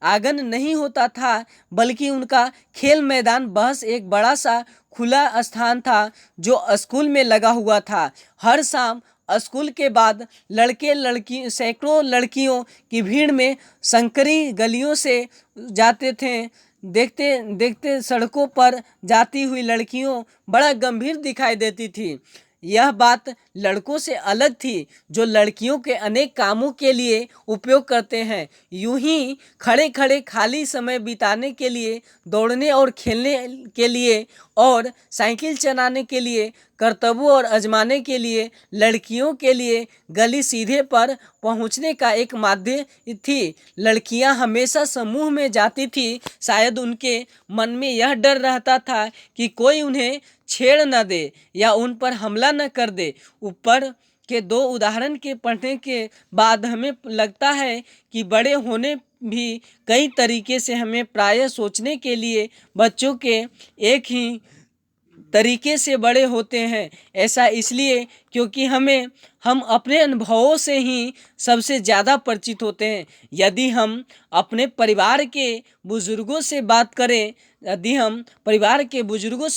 आंगन नहीं होता था, बल्कि उनका खेल मैदान बस एक बड़ा सा खुला स्थान था जो स्कूल में लगा हुआ था। हर शाम स्कूल के बाद सैकड़ों लड़कियों की भीड़ में संकरी गलियों से जाते थे। देखते देखते सड़कों पर जाती हुई लड़कियों बड़ा गंभीर दिखाई देती थी। यह बात लड़कों से अलग थी, जो लड़कियों के अनेक कामों के लिए उपयोग करते हैं। यूं ही खड़े खड़े खाली समय बिताने के लिए, दौड़ने और खेलने के लिए और साइकिल चलाने के लिए, करतबों और आजमाने के लिए लड़कियों के लिए गली सीधे पर पहुंचने का एक माध्यम थी। लड़कियां हमेशा समूह में जाती थी। शायद उनके मन में यह डर रहता था कि कोई उन्हें छेड़ न दे या उन पर हमला न कर दे। ऊपर के 2 उदाहरण के पढ़ने के बाद हमें लगता है कि बड़े होने भी कई तरीके से हमें प्रायः सोचने के लिए बच्चों के एक ही तरीके से बड़े होते हैं। ऐसा इसलिए क्योंकि हम अपने अनुभवों से ही सबसे ज़्यादा परिचित होते हैं। यदि हम अपने परिवार के बुजुर्गों से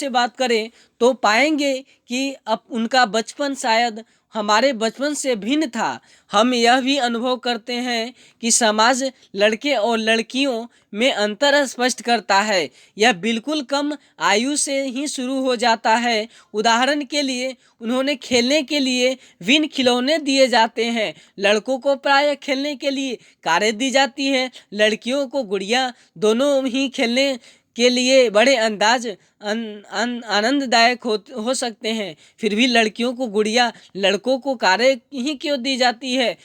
बात करें तो पाएंगे कि अब उनका बचपन शायद हमारे बचपन से भिन्न था। हम यह भी अनुभव करते हैं कि समाज लड़के और लड़कियों में अंतर स्पष्ट करता है। यह बिल्कुल कम आयु से ही शुरू हो जाता है। उदाहरण के लिए, उन्होंने खेलने के लिए विन खिलौने दिए जाते हैं। लड़कों को प्रायः खेलने के लिए कारें दी जाती हैं। लड़कियों को गुड़िया। दोनों ही खेलने के लिए बड़े आनंददायक हो सकते हैं। फिर भी लड़कियों को गुड़िया, लड़कों को कारें ही क्यों दी जाती है?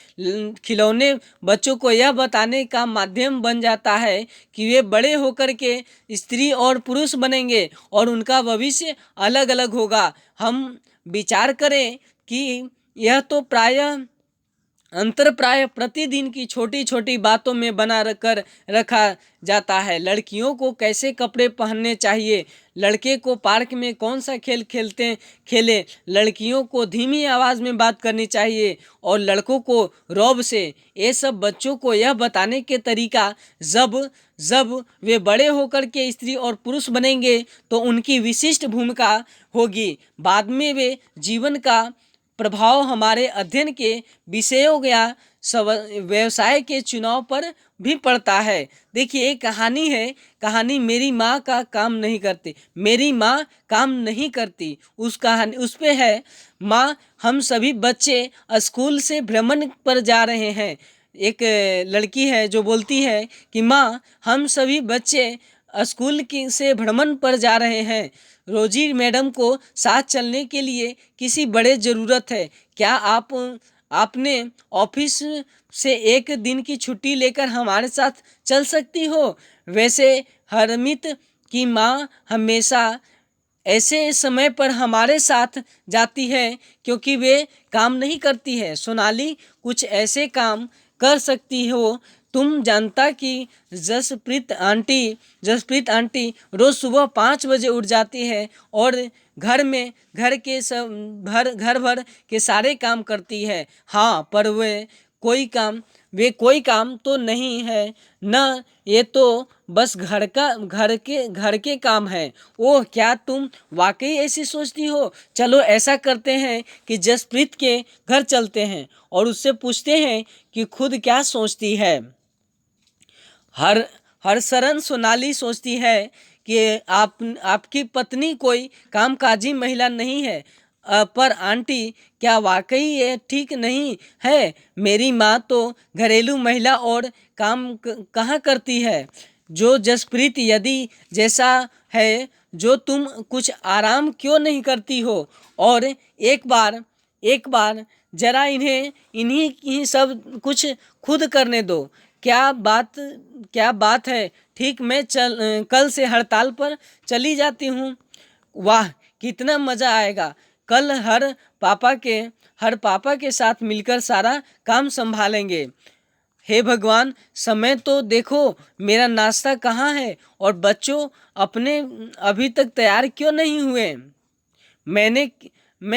खिलौने बच्चों को यह बताने का माध्यम बन जाता है कि वे बड़े होकर के स्त्री और पुरुष बनेंगे और उनका भविष्य अलग अलग होगा। हम विचार करें कि यह तो प्राय प्रतिदिन की छोटी छोटी बातों में बना कर रखा जाता है। लड़कियों को कैसे कपड़े पहनने चाहिए, लड़के को पार्क में कौन सा खेल खेले, लड़कियों को धीमी आवाज़ में बात करनी चाहिए और लड़कों को रौब से। ये सब बच्चों को यह बताने के तरीका जब वे बड़े होकर के स्त्री और पुरुष बनेंगे तो उनकी विशिष्ट भूमिका होगी। बाद में वे जीवन का प्रभाव हमारे अध्ययन के विषयों या व्यवसाय के चुनाव पर भी पड़ता है। देखिए, एक कहानी है। कहानी मेरी माँ का काम नहीं करती। मेरी माँ काम नहीं करती। उस पे है, माँ हम सभी बच्चे स्कूल से भ्रमण पर जा रहे हैं। एक लड़की है जो बोलती है कि माँ हम सभी बच्चे स्कूल से भ्रमण पर जा रहे हैं। रोजी मैडम को साथ चलने के लिए किसी बड़े ज़रूरत है। क्या आपने ऑफिस से एक दिन की छुट्टी लेकर हमारे साथ चल सकती हो? वैसे हरमित की माँ हमेशा ऐसे समय पर हमारे साथ जाती है क्योंकि वे काम नहीं करती है। सोनाली कुछ ऐसे काम कर सकती हो तुम जानता कि जसप्रीत आंटी रोज़ सुबह 5 बजे उठ जाती है और घर भर के सारे काम करती है। हाँ, पर वे कोई काम तो नहीं है न, ये तो बस घर के काम है। ओह, क्या तुम वाकई ऐसी सोचती हो? चलो ऐसा करते हैं कि जसप्रीत के घर चलते हैं और उससे पूछते हैं कि खुद क्या सोचती है। हर हरशरण सोनाली सोचती है कि आपकी पत्नी कोई कामकाजी महिला नहीं है। पर आंटी, क्या वाकई ये ठीक नहीं है? मेरी माँ तो घरेलू महिला और काम कहाँ करती है। जो जसप्रीत यदि जैसा है, जो तुम कुछ आराम क्यों नहीं करती हो? और एक बार जरा इन्हीं ही सब कुछ खुद करने दो। क्या बात है। ठीक, मैं कल से हड़ताल पर चली जाती हूँ। वाह, कितना मज़ा आएगा। कल हर पापा के साथ मिलकर सारा काम संभालेंगे। हे भगवान, समय तो देखो, मेरा नाश्ता कहाँ है? और बच्चों अपने अभी तक तैयार क्यों नहीं हुए? मैं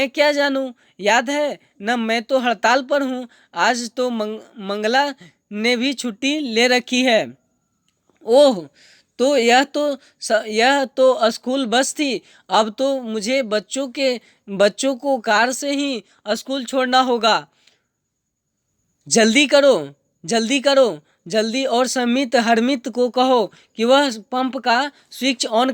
क्या जानूं? याद है न, मैं तो हड़ताल पर हूँ। आज तो मंगला ने भी छुट्टी ले रखी है। ओह, तो यह तो स्कूल बस थी। अब तो मुझे बच्चों को कार से ही स्कूल छोड़ना होगा। जल्दी करो, जल्दी करो, जल्दी। और हरमित को कहो कि वह पंप का स्विच ऑन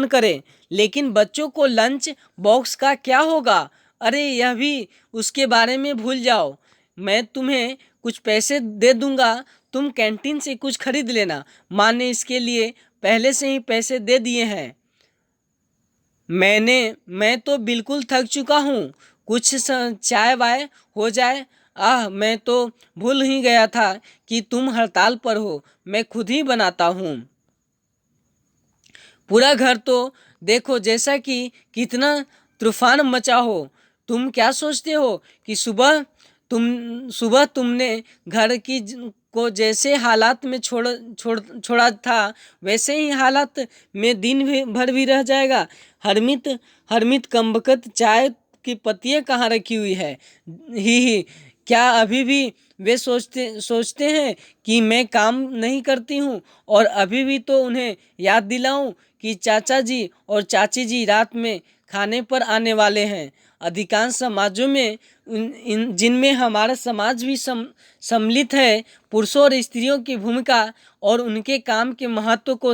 करें। लेकिन बच्चों को लंच बॉक्स का क्या होगा? अरे, यह भी उसके बारे में भूल जाओ। मैं तुम्हें कुछ पैसे दे दूंगा, तुम कैंटीन से कुछ खरीद लेना। माँ ने इसके लिए पहले से ही पैसे दे दिए हैं। मैं तो बिल्कुल थक चुका हूँ। कुछ चाय वाय हो जाए। मैं तो भूल ही गया था कि तुम हड़ताल पर हो। मैं खुद ही बनाता हूँ। पूरा घर तो देखो, जैसा कि कितना तूफान मचा हो। तुम क्या सोचते हो कि सुबह तुमने को जैसे हालात में छोड़ा था, वैसे ही हालात में भर भी रह जाएगा। हरमित कमबख्त, चाय की पत्तियाँ कहाँ रखी हुई है? ही, क्या अभी भी वे सोचते हैं कि मैं काम नहीं करती हूँ? और अभी भी तो उन्हें याद दिलाऊं कि चाचा जी और चाची जी रात में खाने पर आने वाले हैं। अधिकांश समाजों में, जिनमें हमारा समाज भी सम्मिलित है, पुरुषों और स्त्रियों की भूमिका और उनके काम के महत्व को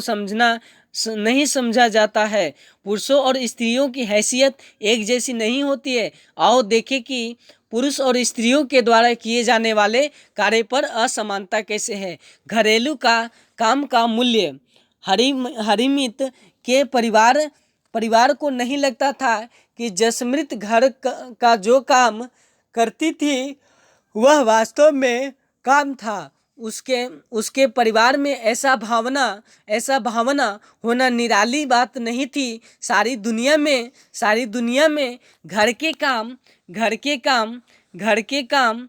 नहीं समझा जाता है। पुरुषों और स्त्रियों की हैसियत एक जैसी नहीं होती है। आओ देखें कि पुरुष और स्त्रियों के द्वारा किए जाने वाले कार्य पर असमानता कैसे है। घरेलू काम का मूल्य। हरिमित के परिवार को नहीं लगता था कि जसमृत घर का जो काम करती थी वह वास्तव में काम था। उसके परिवार में ऐसा भावना होना निराली बात नहीं थी। सारी दुनिया में घर के काम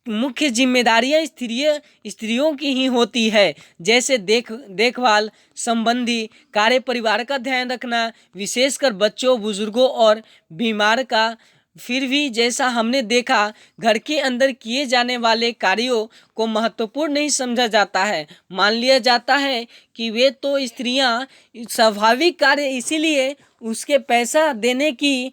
मुख्य जिम्मेदारियां स्त्रियों की ही होती है। जैसे देखभाल संबंधी कार्य, परिवार का ध्यान रखना, विशेषकर बच्चों, बुजुर्गों और बीमार का। फिर भी जैसा हमने देखा, घर के अंदर किए जाने वाले कार्यों को महत्वपूर्ण नहीं समझा जाता है। मान लिया जाता है कि वे तो स्त्रियां स्वाभाविक कार्य, इसीलिए उसके पैसा देने की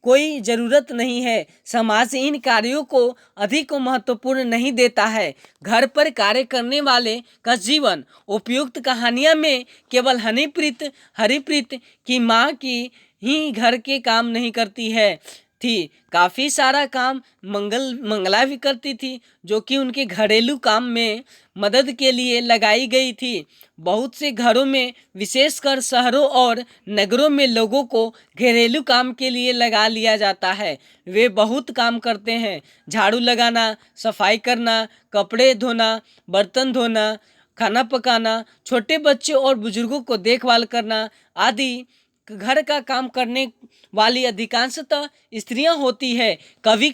कोई ज़रूरत नहीं है। समाज इन कार्यों को अधिक महत्वपूर्ण नहीं देता है। घर पर कार्य करने वाले का जीवन। उपयुक्त कहानियाँ में केवल हरिप्रीत की माँ की ही घर के काम नहीं करती है थी। काफ़ी सारा काम मंगला भी करती थी, जो कि उनके घरेलू काम में मदद के लिए लगाई गई थी। बहुत से घरों में, विशेषकर शहरों और नगरों में, लोगों को घरेलू काम के लिए लगा लिया जाता है। वे बहुत काम करते हैं। झाड़ू लगाना, सफाई करना, कपड़े धोना, बर्तन धोना, खाना पकाना, छोटे बच्चों और बुजुर्गों को देखभाल करना आदि घर का काम करने वाली अधिकांशतः स्त्रियां होती है। कभी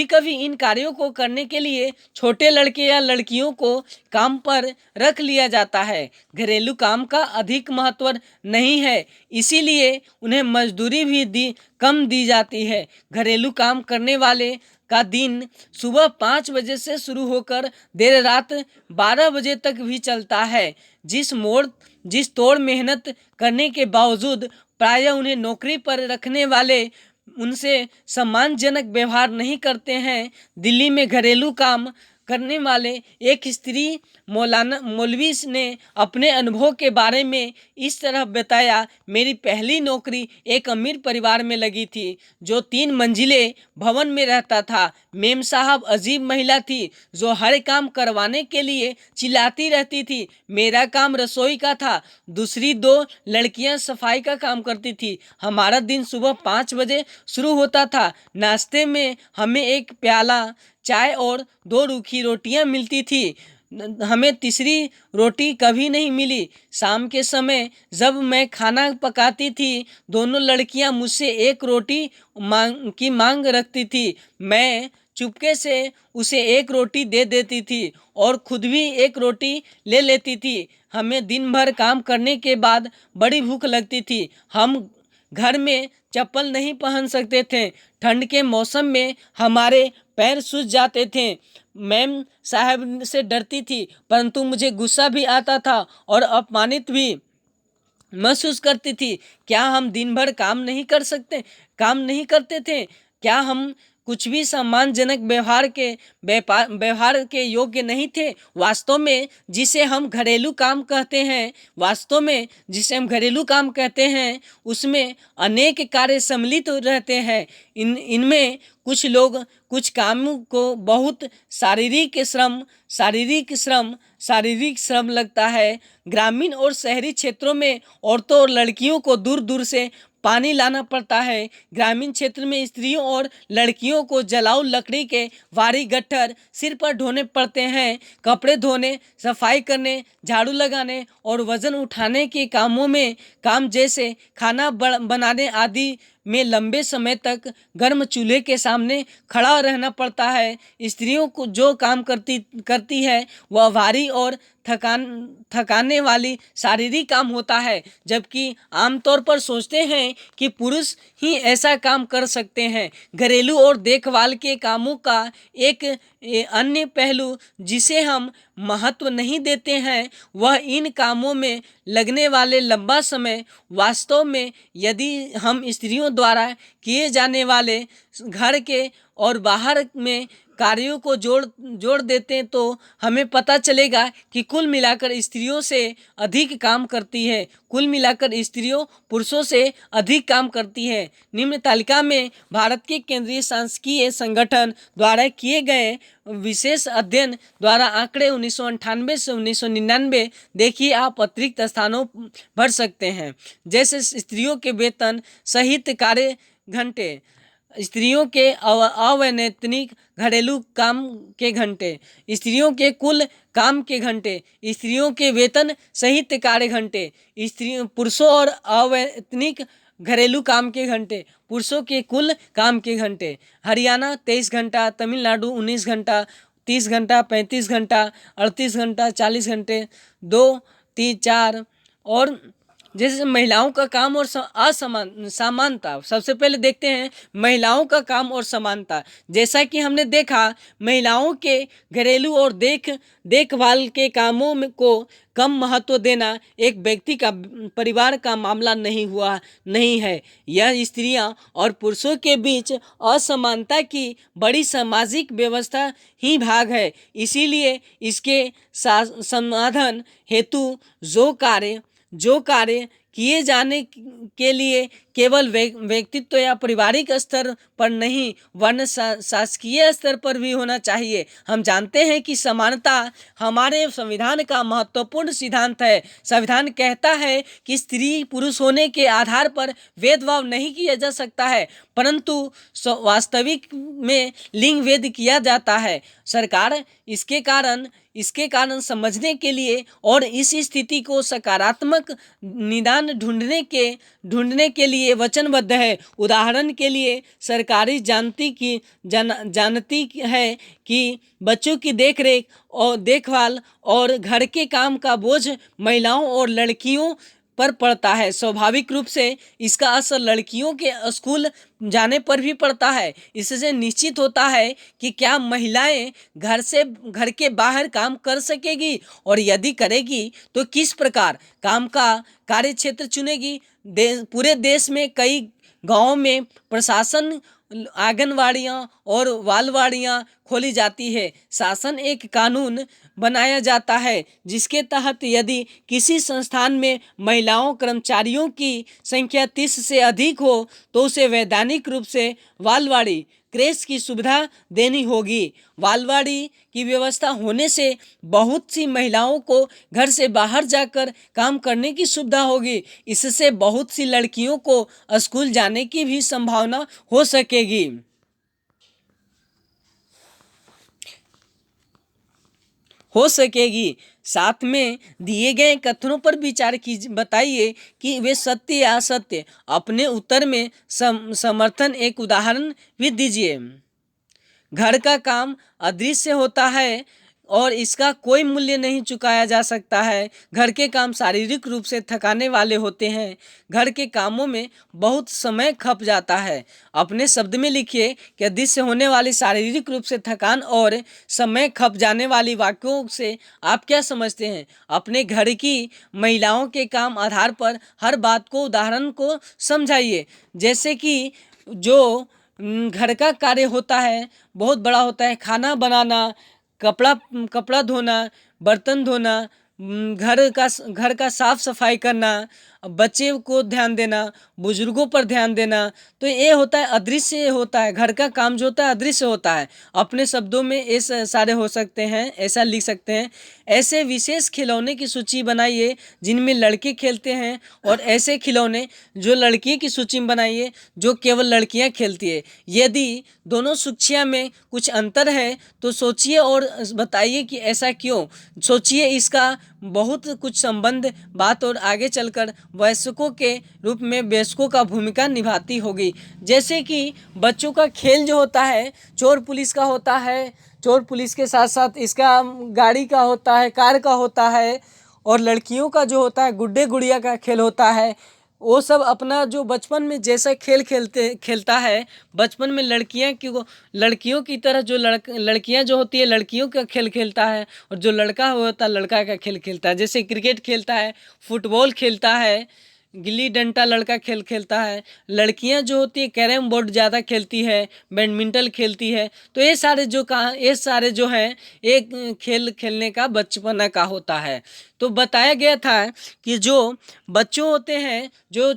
कभी इन कार्यों को करने के लिए छोटे लड़के या लड़कियों को काम पर रख लिया जाता है। घरेलू काम का अधिक महत्व नहीं है, इसीलिए उन्हें मजदूरी भी कम दी जाती है। घरेलू काम करने वाले का दिन सुबह 5 बजे से शुरू होकर देर रात 12 बजे तक भी चलता है। जिस तोड़ मेहनत करने के बावजूद प्रायः उन्हें नौकरी पर रखने वाले उनसे सम्मानजनक व्यवहार नहीं करते हैं। दिल्ली में घरेलू काम करने वाले एक स्त्री मौलवी ने अपने अनुभव के बारे में इस तरह बताया, मेरी पहली नौकरी एक अमीर परिवार में लगी थी जो 3 मंजिले भवन में रहता था। मेम साहब अजीब महिला थी जो हर काम करवाने के लिए चिल्लाती रहती थी। मेरा काम रसोई का था, दूसरी 2 लड़कियां सफाई का काम करती थी। हमारा दिन सुबह 5 बजे शुरू होता था। नाश्ते में हमें एक प्याला चाय और 2 रूखी रोटियां मिलती थी। हमें तीसरी रोटी कभी नहीं मिली। शाम के समय जब मैं खाना पकाती थी, दोनों लड़कियां मुझसे एक रोटी की मांग रखती थी। मैं चुपके से उसे एक रोटी दे देती थी और खुद भी एक रोटी ले लेती थी। हमें दिन भर काम करने के बाद बड़ी भूख लगती थी। हम घर में चप्पल नहीं पहन सकते थे। ठंड के मौसम में हमारे पैर सूज जाते थे। मैम साहब से डरती थी, परंतु मुझे गुस्सा भी आता था और अपमानित भी महसूस करती थी। क्या हम दिन भर काम नहीं करते थे? क्या हम कुछ भी सम्मानजनक व्यवहार के योग्य नहीं थे? वास्तव में जिसे हम घरेलू काम कहते हैं उसमें अनेक कार्य सम्मिलित रहते हैं। इनमें कुछ लोग कुछ कामों को बहुत शारीरिक श्रम लगता है। ग्रामीण और शहरी क्षेत्रों में औरतों और लड़कियों को दूर दूर से पानी लाना पड़ता है। ग्रामीण क्षेत्र में स्त्रियों और लड़कियों को जलाऊ लकड़ी के भारी गट्ठर सिर पर ढोने पड़ते हैं। कपड़े धोने, सफाई करने, झाड़ू लगाने और वजन उठाने के काम जैसे खाना बनाने आदि में लंबे समय तक गर्म चूल्हे के सामने खड़ा रहना पड़ता है। स्त्रियों को जो काम करती है वह भारी और थकाने वाली शारीरिक काम होता है, जबकि आमतौर पर सोचते हैं कि पुरुष ही ऐसा काम कर सकते हैं। घरेलू और देखभाल के कामों का एक अन्य पहलू जिसे हम महत्व नहीं देते हैं वह इन कामों में लगने वाले लंबा समय। वास्तव में यदि हम स्त्रियों द्वारा किए जाने वाले घर के और बाहर में कार्यों को जोड़ देते हैं तो हमें पता चलेगा कि कुल मिलाकर स्त्रियों से अधिक काम करती है। पुरुषों से अधिक काम करती है। निम्न तालिका में भारत के केंद्रीय सांख्यिकीय संगठन द्वारा किए गए विशेष अध्ययन द्वारा आंकड़े 1998 से 1999 देखिए। आप अतिरिक्त स्थानों भर सकते हैं, जैसे स्त्रियों के वेतन सहित कार्य घंटे, स्त्रियों के अवैतनिक घरेलू काम के घंटे, स्त्रियों के कुल काम के घंटे, स्त्रियों के वेतन सहित कार्य घंटे, पुरुषों और अवैतनिक घरेलू काम के घंटे, पुरुषों के कुल काम के घंटे। हरियाणा 23 घंटा, तमिलनाडु 19 घंटा, 30 घंटा, 35 घंटा, 38 घंटा, 40 घंटे, 2, 3, 4। और जैसे महिलाओं का काम और समानता, सबसे पहले देखते हैं महिलाओं का काम और समानता। जैसा कि हमने देखा, महिलाओं के घरेलू और देखभाल के कामों को कम महत्व देना एक व्यक्ति का परिवार का मामला नहीं है। यह स्त्रियां और पुरुषों के बीच असमानता की बड़ी सामाजिक व्यवस्था ही भाग है। इसीलिए इसके समाधान हेतु जो कार्य किए जाने के लिए केवल व्यक्तित्व या पारिवारिक स्तर पर नहीं वरन शासकीय स्तर पर भी होना चाहिए। हम जानते हैं कि समानता हमारे संविधान का महत्वपूर्ण सिद्धांत है। संविधान कहता है कि स्त्री पुरुष होने के आधार पर भेदभाव नहीं किया जा सकता है, परंतु वास्तविक में लिंग भेद किया जाता है। सरकार इसके कारण समझने के लिए और इस स्थिति को सकारात्मक निदान समाधान ढूंढने के लिए वचनबद्ध है। उदाहरण के लिए सरकारी जानती है कि बच्चों की देखभाल और घर के काम का बोझ महिलाओं और लड़कियों पर पड़ता है। स्वाभाविक रूप से इसका असर लड़कियों के स्कूल जाने पर भी पड़ता है। इससे निश्चित होता है कि क्या महिलाएं घर के बाहर काम कर सकेगी, और यदि करेगी तो किस प्रकार काम का कार्य क्षेत्र चुनेगी। पूरे देश में कई गांवों में प्रशासन आंगनवाड़ियाँ और बालवाड़ियाँ खोली जाती है। शासन एक कानून बनाया जाता है जिसके तहत यदि किसी संस्थान में महिलाओं कर्मचारियों की संख्या 30 से अधिक हो तो उसे वैधानिक रूप से बालवाड़ी क्रेश की सुविधा देनी होगी। बालवाड़ी की व्यवस्था होने से बहुत सी महिलाओं को घर से बाहर जाकर काम करने की सुविधा होगी। इससे बहुत सी लड़कियों को स्कूल जाने की भी संभावना हो सकेगी। साथ में दिए गए कथनों पर विचार कीजिए, बताइए कि वे सत्य या असत्य। अपने उत्तर में समर्थन एक उदाहरण भी दीजिए। घर का काम अदृश्य होता है और इसका कोई मूल्य नहीं चुकाया जा सकता है। घर के काम शारीरिक रूप से थकाने वाले होते हैं। घर के कामों में बहुत समय खप जाता है। अपने शब्द में लिखिए कि अदृश्य होने वाली शारीरिक रूप से थकान और समय खप जाने वाली वाक्यों से आप क्या समझते हैं। अपने घर की महिलाओं के काम आधार पर हर बात को उदाहरण को समझाइए। जैसे कि जो घर का कार्य होता है बहुत बड़ा होता है। खाना बनाना, कपड़ा धोना, बर्तन धोना, घर का साफ सफाई करना, बच्चे को ध्यान देना, बुजुर्गों पर ध्यान देना। तो ये होता है अदृश्य होता है। घर का काम जो होता है अदृश्य होता है। अपने शब्दों में ये सारे हो सकते हैं, ऐसा लिख सकते हैं। ऐसे विशेष खिलौने की सूची बनाइए जिनमें लड़के खेलते हैं, और ऐसे खिलौने जो लड़की की सूची में बनाइए जो केवल लड़कियां खेलती है। यदि दोनों सूचियों में कुछ अंतर है तो सोचिए और बताइए कि ऐसा क्यों। सोचिए, इसका बहुत कुछ संबंध बात और आगे चलकर वयस्कों के रूप में वयस्कों का भूमिका निभाती होगी। जैसे कि बच्चों का खेल जो होता है चोर पुलिस का होता है, चोर पुलिस के साथ साथ इसका गाड़ी का होता है, कार का होता है, और लड़कियों का जो होता है गुड्डे गुड़िया का खेल होता है। वो सब अपना जो बचपन में जैसा खेल खेलता है, बचपन में लड़कियों की तरह जो लड़कियां जो होती है लड़कियों का खेल खेलता है, और जो लड़का होता है लड़का का खेल खेलता है। जैसे क्रिकेट खेलता है, फुटबॉल खेलता है, गिल्ली डंडा लड़का खेल खेलता है। लड़कियां जो होती है कैरम बोर्ड ज़्यादा खेलती है, बैडमिंटन खेलती है। तो ये सारे जो हैं एक खेल खेलने का बचपना का होता है। तो बताया गया था कि जो बच्चों होते हैं जो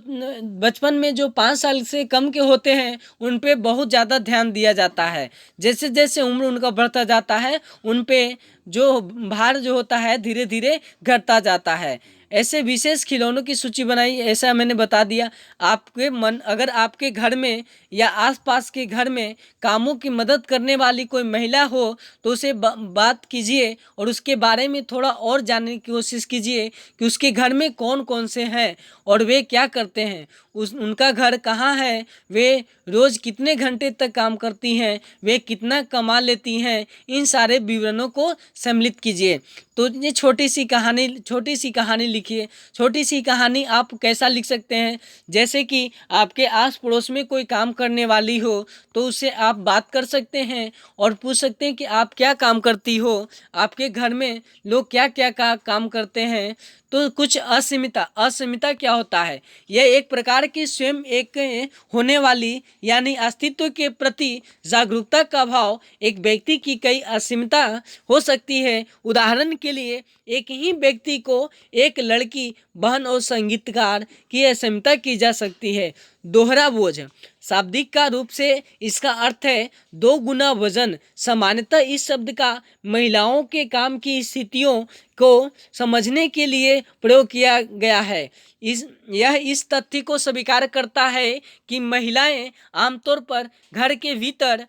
बचपन में जो 5 साल से कम के होते हैं उन पे बहुत ज़्यादा ध्यान दिया जाता है। जैसे जैसे उम्र उनका बढ़ता जाता है उन पे जो भार जो होता है धीरे धीरे घटता जाता है। ऐसे विशेष खिलौनों की सूची बनाई, ऐसा मैंने बता दिया। अगर आपके घर में या आसपास के घर में कामों की मदद करने वाली कोई महिला हो तो उसे बात कीजिए और उसके बारे में थोड़ा और जानने की कोशिश कीजिए कि उसके घर में कौन कौन से हैं और वे क्या करते हैं, उनका घर कहाँ है, वे रोज़ कितने घंटे तक काम करती हैं, वे कितना कमा लेती हैं। इन सारे विवरणों को सम्मिलित कीजिए। तो ये छोटी सी कहानी लिखिए। छोटी सी कहानी आप कैसा लिख सकते हैं, जैसे कि आपके आस पड़ोस में कोई काम करने वाली हो तो उससे आप बात कर सकते हैं और पूछ सकते हैं कि आप क्या काम करती हो, आपके घर में लोग क्या क्या काम करते हैं। तो कुछ असमिता क्या होता है, यह एक प्रकार की स्वयं एक होने वाली यानी अस्तित्व के प्रति जागरूकता का भाव। एक व्यक्ति की कई असीमिता हो सकती है। उदाहरण के लिए एक ही व्यक्ति को एक लड़की, बहन और संगीतकार की असीमिता की जा सकती है। दोहरा बोझ शाब्दिक का रूप से इसका अर्थ है 2 गुना वजन। सामान्यतः इस शब्द का महिलाओं के काम की स्थितियों को समझने के लिए प्रयोग किया गया है। यह इस तथ्य को स्वीकार करता है कि महिलाएं आमतौर पर घर के भीतर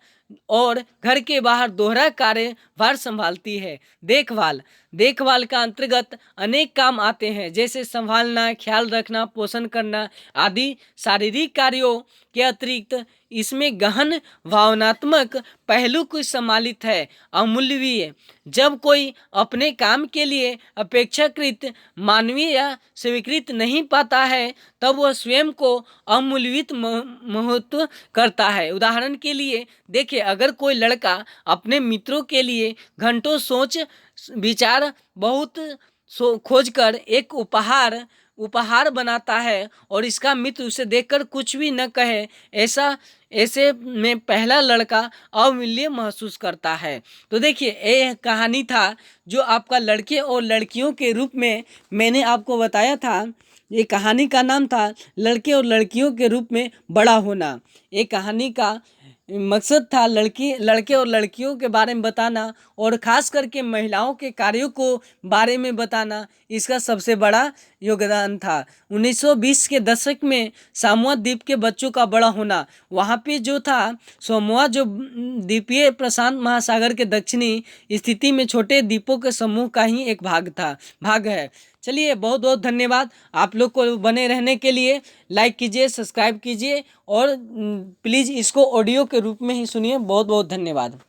और घर के बाहर दोहरा कार्यभार संभालती है। देखभाल का अंतर्गत अनेक काम आते हैं, जैसे संभालना, ख्याल रखना, पोषण करना आदि। शारीरिक कार्यों के अतिरिक्त इसमें गहन भावनात्मक पहलू को सम्मिलित है। अमूल्य, जब कोई अपने काम के लिए अपेक्षाकृत मानवीय या स्वीकृत नहीं पाता है, तब वह स्वयं को अमूल्यित महत्व करता है। उदाहरण के लिए देखिए, अगर कोई लड़का अपने मित्रों के लिए घंटों सोच विचार बहुत खोजकर एक उपहार बनाता है और इसका मित्र उसे देखकर कुछ भी न कहे, ऐसे में पहला लड़का अमूल्य महसूस करता है। तो देखिए, ये कहानी था जो आपका लड़के और लड़कियों के रूप में मैंने आपको बताया था। ये कहानी का नाम था लड़के और लड़कियों के रूप में बड़ा होना। ये कहानी का मकसद था लड़के और लड़कियों के बारे में बताना और ख़ास करके महिलाओं के कार्यों को बारे में बताना, इसका सबसे बड़ा योगदान था। 1920 के दशक में सामोआ द्वीप के बच्चों का बड़ा होना, वहाँ पे जो था सामोआ जो द्वीपीय प्रशांत महासागर के दक्षिणी स्थिति में छोटे द्वीपों के समूह का ही एक भाग है। चलिए, बहुत बहुत धन्यवाद आप लोग को बने रहने के लिए। लाइक कीजिए, सब्सक्राइब कीजिए और प्लीज़ इसको ऑडियो के रूप में ही सुनिए। बहुत बहुत धन्यवाद।